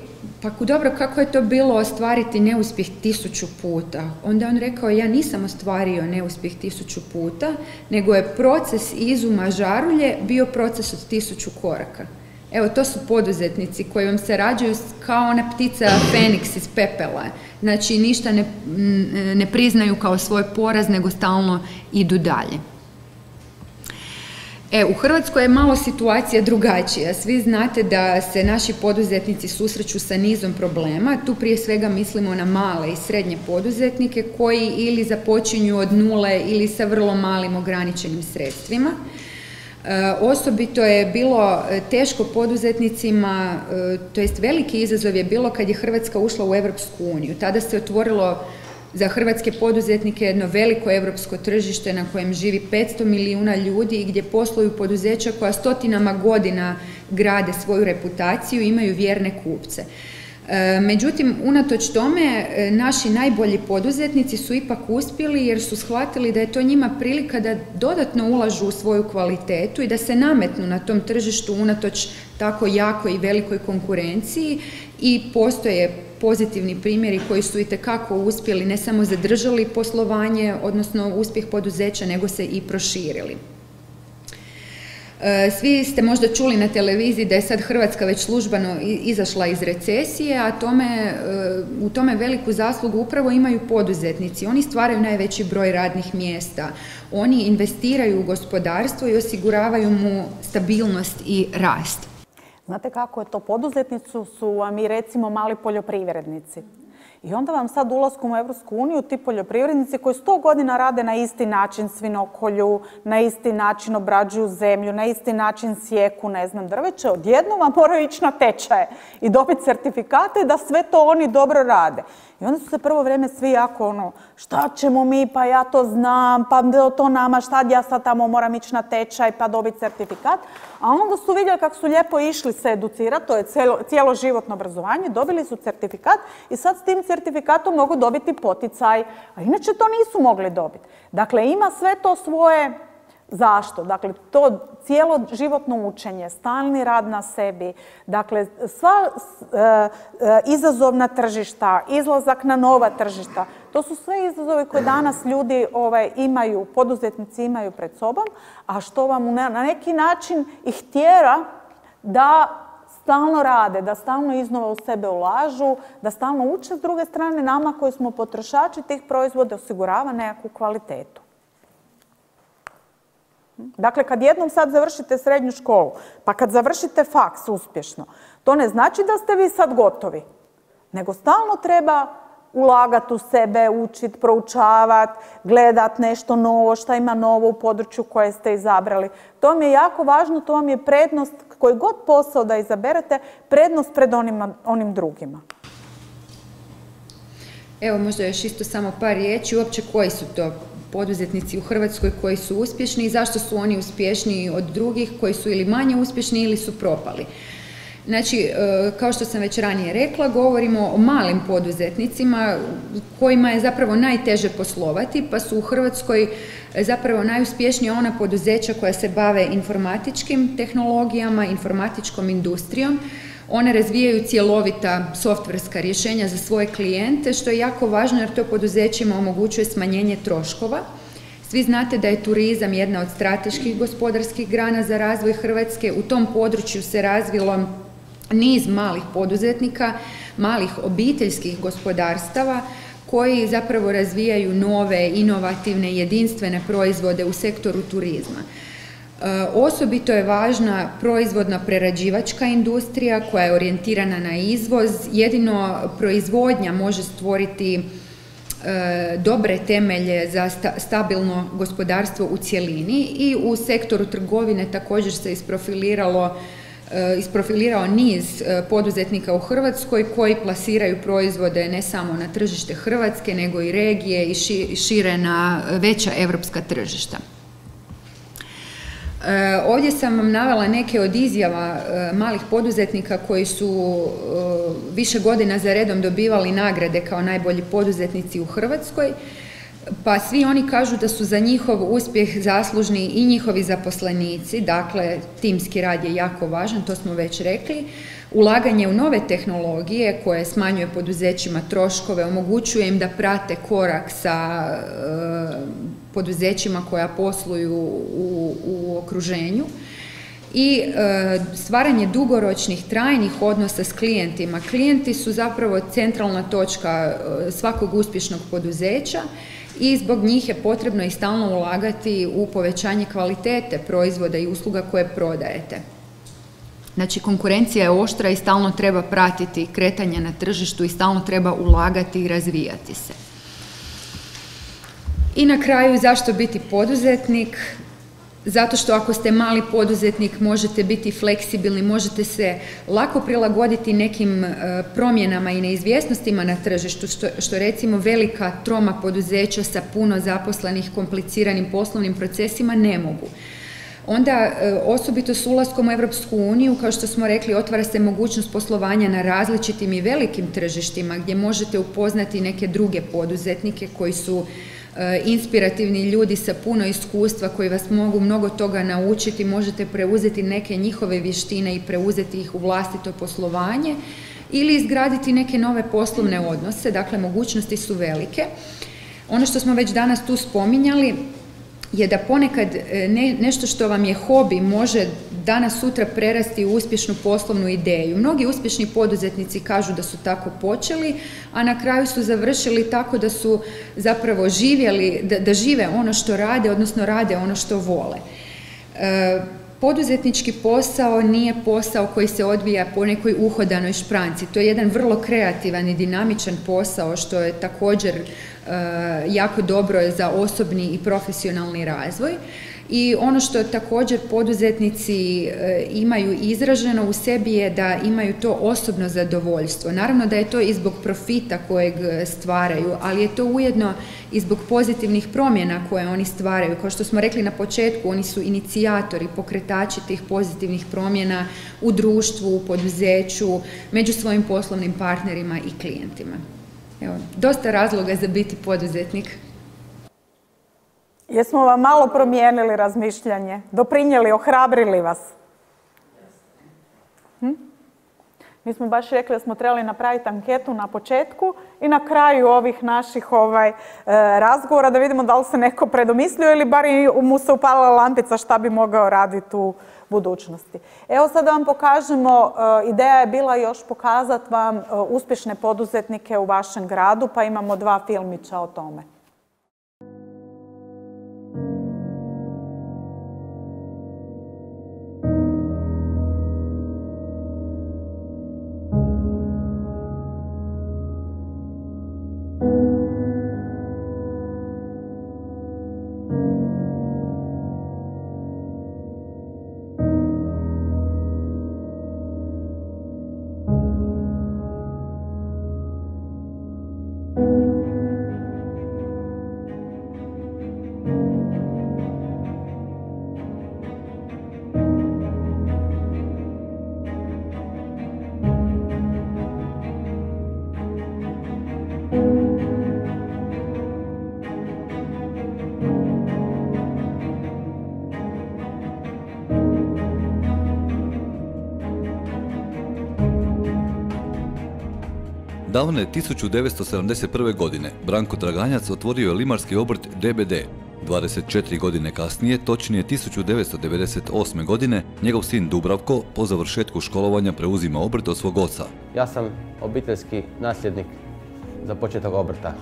pa dobro, kako je to bilo ostvariti neuspjeh 1000 puta? Onda on rekao, ja nisam ostvario neuspjeh 1000 puta, nego je proces izuma žarulje bio proces od 1000 koraka. Evo, to su poduzetnici koji vam se rađaju kao ona ptica Feniks iz pepela. Znači, ništa ne priznaju kao svoj poraz, nego stalno idu dalje. U Hrvatskoj je malo situacija drugačija. Svi znate da se naši poduzetnici susreću sa nizom problema. Tu prije svega mislimo na male i srednje poduzetnike koji ili započinju od nule ili sa vrlo malim ograničenim sredstvima. Osobito je bilo teško poduzetnicima, to jest veliki izazov je bilo kad je Hrvatska ušla u Europsku uniju. Tada se otvorilo za hrvatske poduzetnike jedno veliko europsko tržište na kojem živi 500 milijuna ljudi i gdje posluju poduzeća koja stotinama godina grade svoju reputaciju i imaju vjerne kupce. Međutim, unatoč tome, naši najbolji poduzetnici su ipak uspjeli jer su shvatili da je to njima prilika da dodatno ulažu u svoju kvalitetu i da se nametnu na tom tržištu unatoč tako jakoj i velikoj konkurenciji i postoje pozitivni primjeri koji su itekako uspjeli, ne samo zadržali poslovanje, odnosno uspjeh poduzeća, nego se i proširili. Svi ste možda čuli na televiziji da je sad Hrvatska već službeno izašla iz recesije, a u tome veliku zaslugu upravo imaju poduzetnici. Oni stvaraju najveći broj radnih mjesta, oni investiraju u gospodarstvo i osiguravaju mu stabilnost i rast. Znate kako je to? Poduzetnici su vam i recimo mali poljoprivrednici. I onda vam sad ulaskom u Europsku uniju ti poljoprivrednici koji 100 godina rade na isti način svinokolju, na isti način obrađuju zemlju, na isti način sjeku, ne znam, drveće, odjednom vam moraju ići na tečaje i dobiti certifikate da sve to oni dobro rade. I onda su se prvo vrijeme svi jako šta ćemo mi, pa ja to znam, pa to nama, šta ja sad tamo moram ići na tečaj pa dobiti certifikat. A onda su vidjeli kako su lijepo išli se educirati, to je cijeloživotno obrazovanje, dobili su certifikat i sad s tim certifikatom mogu dobiti poticaj, a inače to nisu mogli dobiti. Dakle, ima sve to svoje. Zašto? Dakle, to cijelo životno učenje, stalni rad na sebi, dakle, sva izazovna tržišta, izlazak na nova tržišta, to su sve izazovi koje danas ljudi imaju, poduzetnici imaju pred sobom, a što vam na neki način ih tjera da stalno rade, da stalno iznova u sebe ulažu, da stalno uče, s druge strane nama koji smo potrošači tih proizvoda osigurava nekakvu kvalitetu. Dakle, kad jednom sad završite srednju školu, pa kad završite faks uspješno, to ne znači da ste vi sad gotovi, nego stalno treba ulagati u sebe, učiti, proučavati, gledati nešto novo, šta ima novo u području koje ste izabrali. To vam je jako važno, to vam je prednost, koji god posao da izaberete, prednost pred onim drugima. Evo, možda još isto samo par riječi, uopće koji su to poduzetnici u Hrvatskoj koji su uspješni i zašto su oni uspješniji od drugih koji su ili manje uspješni ili su propali. Znači, kao što sam već ranije rekla, govorimo o malim poduzetnicima kojima je zapravo najteže poslovati, pa su u Hrvatskoj zapravo najuspješnija ona poduzeća koja se bave informatičkim tehnologijama, informatičkom industrijom. One razvijaju cjelovita softverska rješenja za svoje klijente, što je jako važno jer to poduzećima omogućuje smanjenje troškova. Svi znate da je turizam jedna od strateških gospodarskih grana za razvoj Hrvatske. U tom području se razvilo niz malih poduzetnika, malih obiteljskih gospodarstava koji zapravo razvijaju nove, inovativne, jedinstvene proizvode u sektoru turizma. Osobito je važna proizvodna prerađivačka industrija koja je orijentirana na izvoz. Jedino proizvodnja može stvoriti dobre temelje za stabilno gospodarstvo u cjelini i u sektoru trgovine također se isprofilirao niz poduzetnika u Hrvatskoj koji plasiraju proizvode ne samo na tržište Hrvatske nego i regije i šire na veća europska tržišta. Ovdje sam vam navela neke od izjava malih poduzetnika koji su više godina za redom dobivali nagrade kao najbolji poduzetnici u Hrvatskoj, pa svi oni kažu da su za njihov uspjeh zaslužni i njihovi zaposlenici, dakle timski rad je jako važan, to smo već rekli. Ulaganje u nove tehnologije koje smanjuje poduzećima troškove, omogućuje im da prate korak sa poduzećima koja posluju u okruženju i stvaranje dugoročnih trajnih odnosa s klijentima. Klijenti su zapravo centralna točka svakog uspješnog poduzeća i zbog njih je potrebno i stalno ulagati u povećanje kvalitete proizvoda i usluga koje prodajete. Znači, konkurencija je oštra i stalno treba pratiti kretanje na tržištu i stalno treba ulagati i razvijati se. I na kraju, zašto biti poduzetnik? Zato što ako ste mali poduzetnik možete biti fleksibilni, možete se lako prilagoditi nekim promjenama i neizvjesnostima na tržištu, što recimo velika troma poduzeća sa puno zaposlenih, kompliciranim poslovnim procesima ne mogu. Onda, osobito s ulaskom u Europsku uniju, kao što smo rekli, otvara se mogućnost poslovanja na različitim i velikim tržištima gdje možete upoznati neke druge poduzetnike koji su inspirativni ljudi sa puno iskustva koji vas mogu mnogo toga naučiti, možete preuzeti neke njihove vještine i preuzeti ih u vlastito poslovanje ili izgraditi neke nove poslovne odnose, dakle mogućnosti su velike. Ono što smo već danas tu spominjali je da ponekad nešto što vam je hobi može danas sutra prerasti u uspješnu poslovnu ideju. Mnogi uspješni poduzetnici kažu da su tako počeli, a na kraju su završili tako da su zapravo živjeli, da žive ono što rade, odnosno rade ono što vole. Poduzetnički posao nije posao koji se odvija po nekoj uhodanoj špranci. To je jedan vrlo kreativan i dinamičan posao što je također jako dobro za osobni i profesionalni razvoj. I ono što također poduzetnici imaju izraženo u sebi je da imaju to osobno zadovoljstvo. Naravno da je to i zbog profita kojeg stvaraju, ali je to ujedno i zbog pozitivnih promjena koje oni stvaraju. Kao što smo rekli na početku, oni su inicijatori, pokretači tih pozitivnih promjena u društvu, u poduzeću, među svojim poslovnim partnerima i klijentima. Evo, dosta razloga za biti poduzetnik. Jesmo vam malo promijenili razmišljanje, doprinijeli, ohrabrili vas? Mi smo baš rekli da smo trebali napraviti anketu na početku i na kraju ovih naših razgovora da vidimo da li se neko predomislio ili bar mu se upalila lampica šta bi mogao raditi u budućnosti. Evo sad da vam pokažemo, ideja je bila još pokazati vam uspješne poduzetnike u vašem gradu, pa imamo 2 filmića o tome. Davne 1971. godine Branko Draganjac otvorio je limarski obrt DBD. 24 godine kasnije, točnije 1998. godine, njegov sin Dubravko po završetku školovanja preuzima obrt od svog oca. Ja sam obiteljski nasljednik započetog obrta.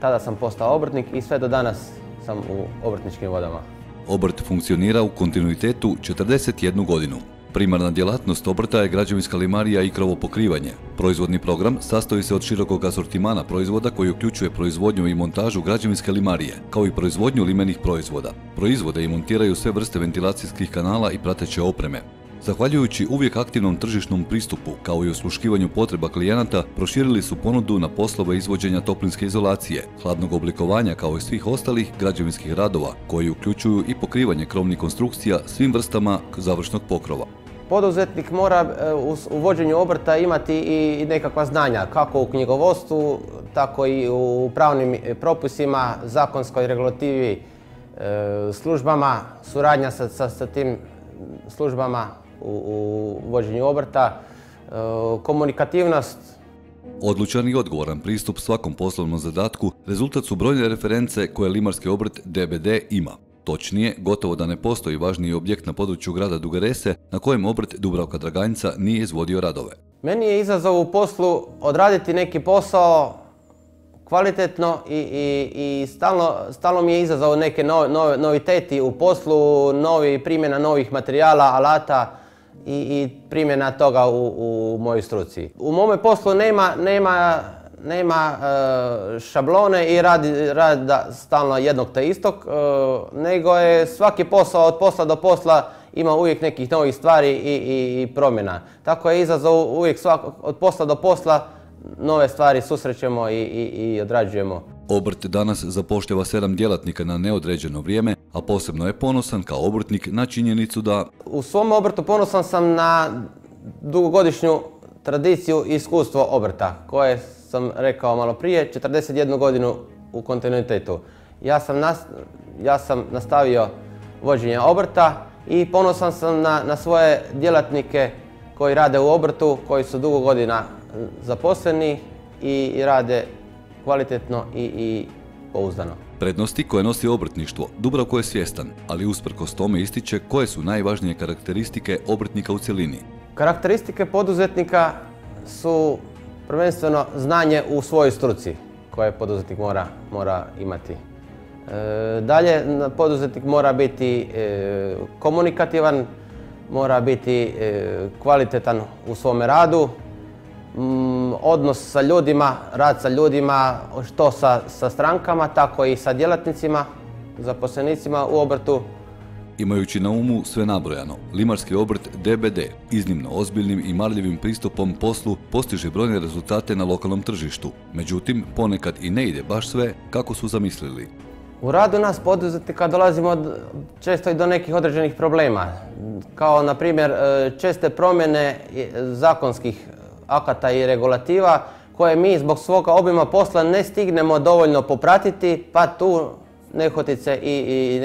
Tada sam postao obrtnik i sve do danas sam u obrtničkim vodama. Obrt funkcionira u kontinuitetu 41 godinu. Primarna djelatnost obrta je građevinska limarija i krovopokrivanje. Proizvodni program sastoji se od širokog asortimana proizvoda koji uključuje proizvodnju i montažu građevinske limarije, kao i proizvodnju limenih proizvoda. Proizvode i montiraju sve vrste ventilacijskih kanala i prateće opreme. Zahvaljujući uvijek aktivnom tržišnom pristupu, kao i osluškivanju potreba klijenata, proširili su ponudu na poslove izvođenja toplinske izolacije, hladnog oblikovanja kao i svih ostalih građevinskih radova, koji uključuju i pokrivanje krovnih konstrukcija svim vrstama završnog pokrova. Poduzetnik mora u vođenju obrta imati i nekakva znanja, kako u knjigovodstvu, tako i u pravnim propisima, zakonskoj regulativi, službama, suradnja sa tim službama u vođenju obrta, komunikativnost. Odlučan i odgovoran pristup svakom poslovnom zadatku rezultat su brojne reference koje limarski obrt DBD ima. Točnije, gotovo da ne postoji važniji objekt na području grada Duge Rese na kojem obrt Dubravka Draganjca nije izvodio radove. Meni je izazov u poslu odraditi neki posao kvalitetno i stalno mi je izazov neke noviteti u poslu, primjena novih materijala, alata i primjena toga u mojoj struci. U mome poslu nema šablone i rada stalno jednog te istog, nego je svaki posao od posla do posla ima uvijek nekih novih stvari i promjena. Tako je izazov uvijek od posla do posla nove stvari susrećemo i odrađujemo. Obrt danas zapošljava 7 djelatnika na neodređeno vrijeme, a posebno je ponosan kao obrtnik na činjenicu da... U svom obrtu ponosan sam na dugogodišnju tradiciju i iskustvo obrta, koje sam rekao malo prije, 41 godinu u kontinuitetu. Ja sam nastavio vođenje obrta i ponosan sam na svoje djelatnike koji rade u obrtu, koji su dugo godina zaposleni i rade kvalitetno i pouzdano. Prednosti koje nosi obrtništvo Dubravko je svjestan, ali usprkos tome ističe koje su najvažnije karakteristike obrtnika u cjelini. Karakteristike poduzetnika su prvenstveno znanje u svojoj struci koje poduzetnik mora imati. Dalje, poduzetnik mora biti komunikativan, mora biti kvalitetan u svome radu, odnos sa ljudima, rad sa ljudima, što sa strankama, tako i sa djelatnicima, zaposlenicima u obrtu. Imajući na umu sve nabrojano, limarski obrt DBD iznimno ozbiljnim i marljivim pristupom poslu postiže brojne rezultate na lokalnom tržištu. Međutim, ponekad i ne ide baš sve kako su zamislili. U radu nas poduzetnika dolazimo često i do nekih određenih problema, kao na primjer česte promjene zakonskih akata i regulativa koje mi zbog svoga obima posla ne stignemo dovoljno popratiti, pa tu nehotice i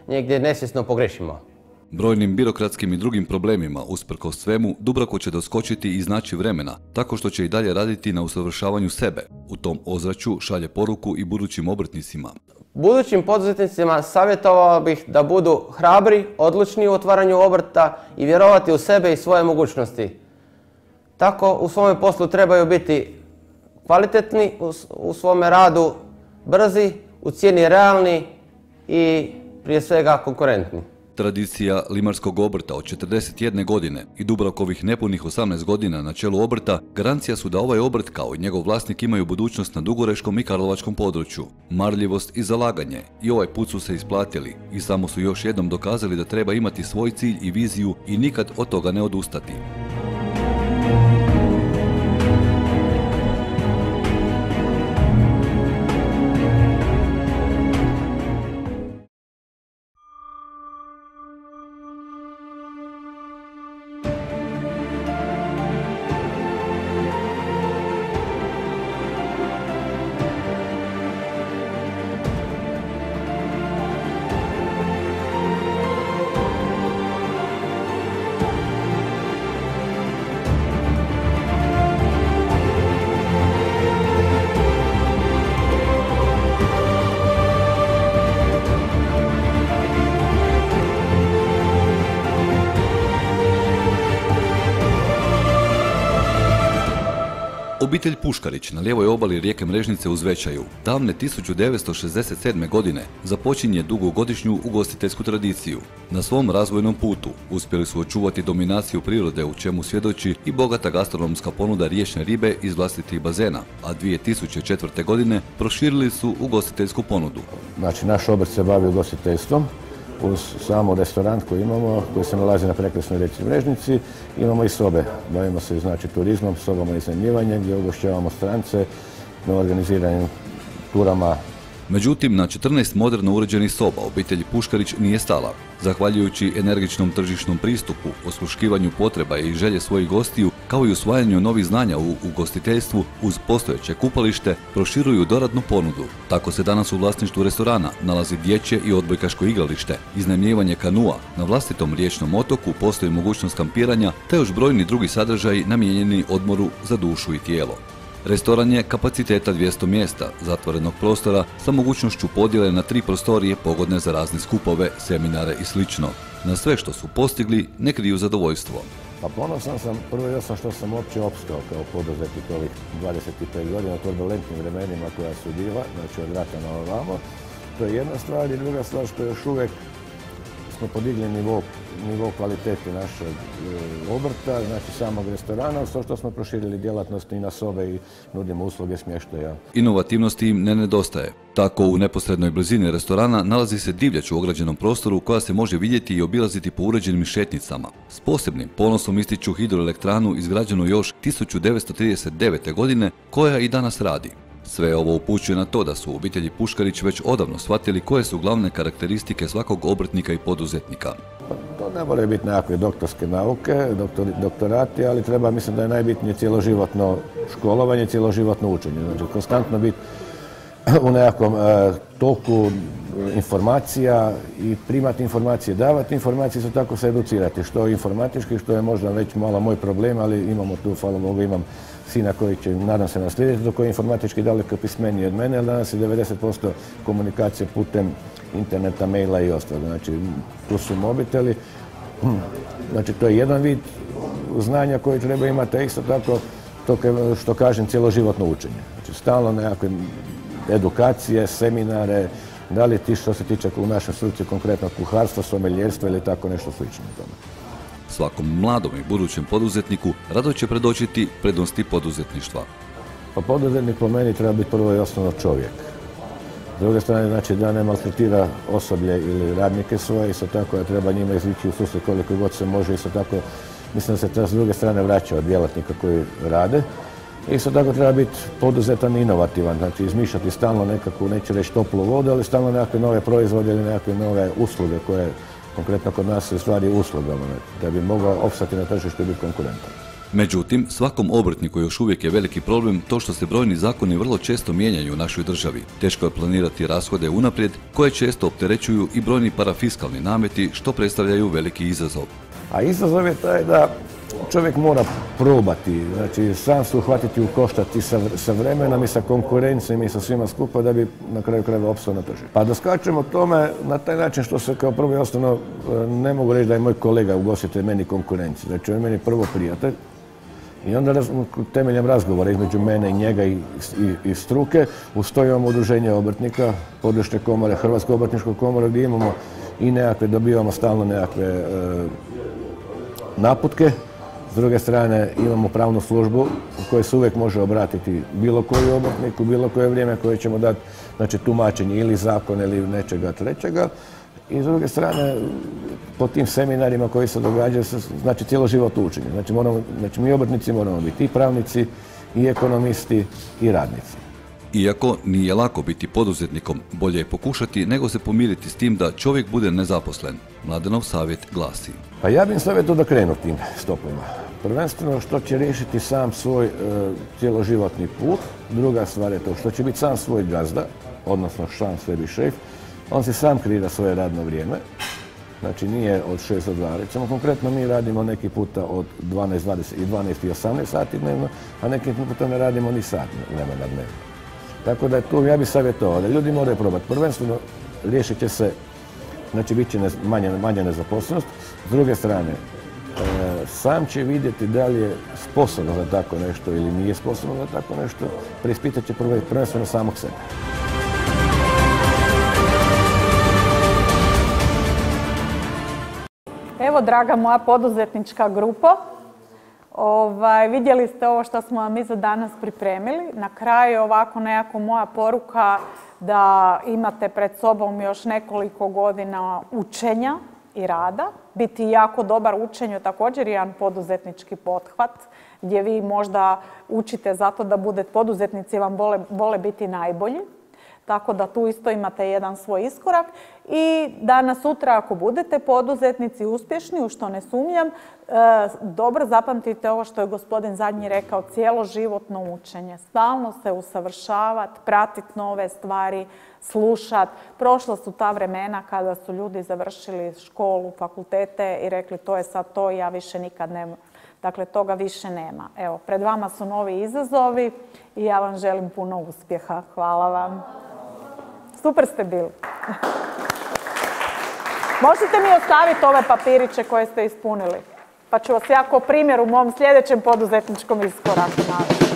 negdje nesvjesno pogrešimo. Brojnim birokratskim i drugim problemima, usprkos svemu, Dubravko će doskočiti i iznaći vremena, tako što će i dalje raditi na usavršavanju sebe. U tom ozračju šalje poruku i budućim obrtnicima. Budućim poduzetnicima savjetovao bih da budu hrabri, odlučni u otvaranju obrta i vjerovati u sebe i svoje mogućnosti. Tako u svome poslu trebaju biti kvalitetni u svome radu, brzi, u cijeni realni i prije svega konkurentni. Tradicija limarskog obrta od 41 godine i Dubravkovih nepunih 18 godina na čelu obrta garancija su da ovaj obrt kao i njegov vlasnik imaju budućnost na dugoreškom i karlovačkom području. Marljivost i zalaganje i ovaj put su se isplatili i samo su još jednom dokazali da treba imati svoj cilj i viziju i nikad od toga ne odustati. Obitelj Puškarić na lijevoj obali rijeke Mrežnice u Zvečaju davne 1967. godine započinje dugogodišnju ugostiteljsku tradiciju. Na svom razvojnom putu uspjeli su očuvati dominaciju prirode, u čemu svjedoči i bogata gastronomska ponuda riječne ribe iz vlastitih bazena, a 2004. godine proširili su ugostiteljsku ponudu. Znači, naš obrt se bavi ugostiteljstvom. Uz samo restoran koji imamo, koji se nalazi na prekrasnoj rijeci Mrežnici, imamo i sobe. Bavimo se znači turizmom, sobama i iznajmljivanjem, gdje ugošćavamo strance na organiziranim turama. Međutim, na 14 moderno uređenih soba obitelj Puškarić nije stala. Zahvaljujući energičnom tržišnom pristupu, osluškivanju potreba i želje svojih gostiju, kao i usvajanju novih znanja u ugostiteljstvu, uz postojeće kupalište proširuju doradnu ponudu. Tako se danas u vlasništvu restorana nalazi dječje i odbojkaško igralište, iznajmljivanje kanua, na vlastitom riječnom otoku postoji mogućnost kampiranja, te još brojni drugi sadržaji namijenjeni odmoru za dušu i tijelo. Restoran je kapaciteta 200 mjesta, zatvorenog prostora sa mogućnošću podjele na 3 prostorije pogodne za razne skupove, seminare i sl. Na sve što su postigli ne kriju zadovoljstvo. Pa ponosan sam prvo i osnovno što sam uopće opstao kao poduzetnik ovih 25 godina u turbulentnim vremenima koja su bila, znači od rata na ovamo. To je jedna stvar i druga stvar što još uvijek smo podigli nivo kvalitete našeg obrta, znači samog restorana, s što smo proširili djelatnosti i na sobe i nudimo usluge smještaja. Inovativnosti im ne nedostaje. Tako u neposrednoj blizini restorana nalazi se divljač u ograđenom prostoru koja se može vidjeti i obilaziti po uređenim šetnicama. S posebnim ponosom ističu hidroelektranu izgrađenu još 1939. godine koja i danas radi. Sve ovo upućuje na to da su u obitelji Puškarić već odavno shvatili koje su glavne karakteristike svakog obrtnika i poduzetnika. To ne moraju biti nekakve doktorske nauke, doktorati, ali treba, mislim da je najbitnije cjeloživotno školovanje, cjeloživotno učenje. Znači, konstantno biti u nekakvom toku informacija i primati informacije, davati informacije, isto tako se educirati, što je informatički, što je možda već malo moj problem, ali imamo tu, hvala Bogu, imam sina koji će, nadam se, naslijediti, dok je informatički daleko pismeniji od mene, ali danas je 90% komunikacije putem interneta, maila i ostalo. Znači, tu su mobiteli. Znači, to je jedan vid znanja koji treba imati, a isto tako, to što kažem, cjeloživotno učenje. Znači, stalno nekakve edukacije, seminare, da li ti što se tiče u našoj struci konkretno kuharstva, someljerstva ili tako nešto slično tome. Svakom mladom i budućem poduzetniku rado će predočiti prednosti poduzetništva. Pa poduzetnik po meni treba biti prvo i osnovno čovjek. S druge strane, znači da ne maltretira osoblje ili radnike svoje, isto tako da treba njima izvići u susret koliko god se može, isto tako mislim da se s druge strane vraća od djelatnika koji rade. Isto tako treba biti poduzetan i inovativan, znači izmišljati stalno nekakvu, neću reći toplu vodu, ali stalno nekakve nove proizvode ili nekakve nove usluge koje konkretno kod nas se stvari uslugama, da bi mogao opstati na tržištu i biti konkurentan. Međutim, svakom obrtniku još uvijek je veliki problem to što se brojni zakoni vrlo često mijenjaju u našoj državi. Teško je planirati rashode unaprijed, koje često opterećuju i brojni parafiskalni nameti, što predstavljaju veliki izazov. A izazov je taj da čovjek mora probati, znači sam se uhvatiti u koštati sa vremenom i sa konkurencijom i sa svima skupa da bi na kraju krajeva opstao na tržištu. Pa da skačemo tome na taj način što se kao prvo i osnovno ne mogu reći da je moj kolega ugostitelj meni konkurencija, znači on je meni prvo prijatelj i onda temeljem razgovora između mene i njega i struke ustojimo udruženje obrtnika, područne komore, Hrvatske obrtničke komore gdje imamo i dobivamo stalno nekakve naputke. S druge strane imamo pravnu službu u kojoj se uvijek može obratiti bilo koji obrtnik u bilo koje vrijeme koje ćemo dati, znači, tumačenje ili zakona ili nečega trećega. I s druge strane, po tim seminarima koji se događaju, znači cjeloživotno učenje. Znači mi obrtnici moramo biti i pravnici, i ekonomisti, i radnici. Iako nije lako biti poduzetnikom, bolje je pokušati nego se pomiriti s tim da čovjek bude nezaposlen. Mladenov savjet glasi. Pa ja bih savjetao da krenu tim stopama. Prvenstveno što će riješiti sam svoj cjeloživotni put. Druga stvar je to što će biti sam svoj gazda, odnosno sam sebi šef. On se sam kreira svoje radno vrijeme. Znači nije od 6 do 2. Recimo konkretno mi radimo neki puta od 12, 20 i 12 i 18 sati dnevno, a neki puta ne radimo ni sat vremena dnevno. Tako da tu ja bih savjetovao da ljudi moraju probati. Prvenstveno riješit će se, znači bit će manja nezaposlenost. S druge strane, sam će vidjeti da li je sposobno za tako nešto ili nije sposobno za tako nešto, preispitat će prvenstveno samog sebe. Evo, draga moja poduzetnička grupa, vidjeli ste ovo što smo vam mi za danas pripremili. Na kraju ovako nekako moja poruka da imate pred sobom još nekoliko godina učenja i rada. Biti jako dobar učenju je također jedan poduzetnički pothvat gdje vi možda učite zato da budete poduzetnici, vam vole biti najbolji. Tako da tu isto imate jedan svoj iskorak i danas sutra ako budete poduzetnici uspješni, u što ne sumnjam, dobro zapamtite ovo što je gospodin zadnji rekao, cjeloživotno učenje. Stalno se usavršavati, pratiti nove stvari, slušati. Prošla su ta vremena kada su ljudi završili školu, fakultete i rekli to je sad to i ja više nikad ne. Dakle, toga više nema. Evo, pred vama su novi izazovi i ja vam želim puno uspjeha. Hvala vam. Super ste bili. Možete mi ostaviti ove papiriće koje ste ispunili? Pa ću vas ja kao primjer u mom sljedećem poduzetničkom iskoraku navesti.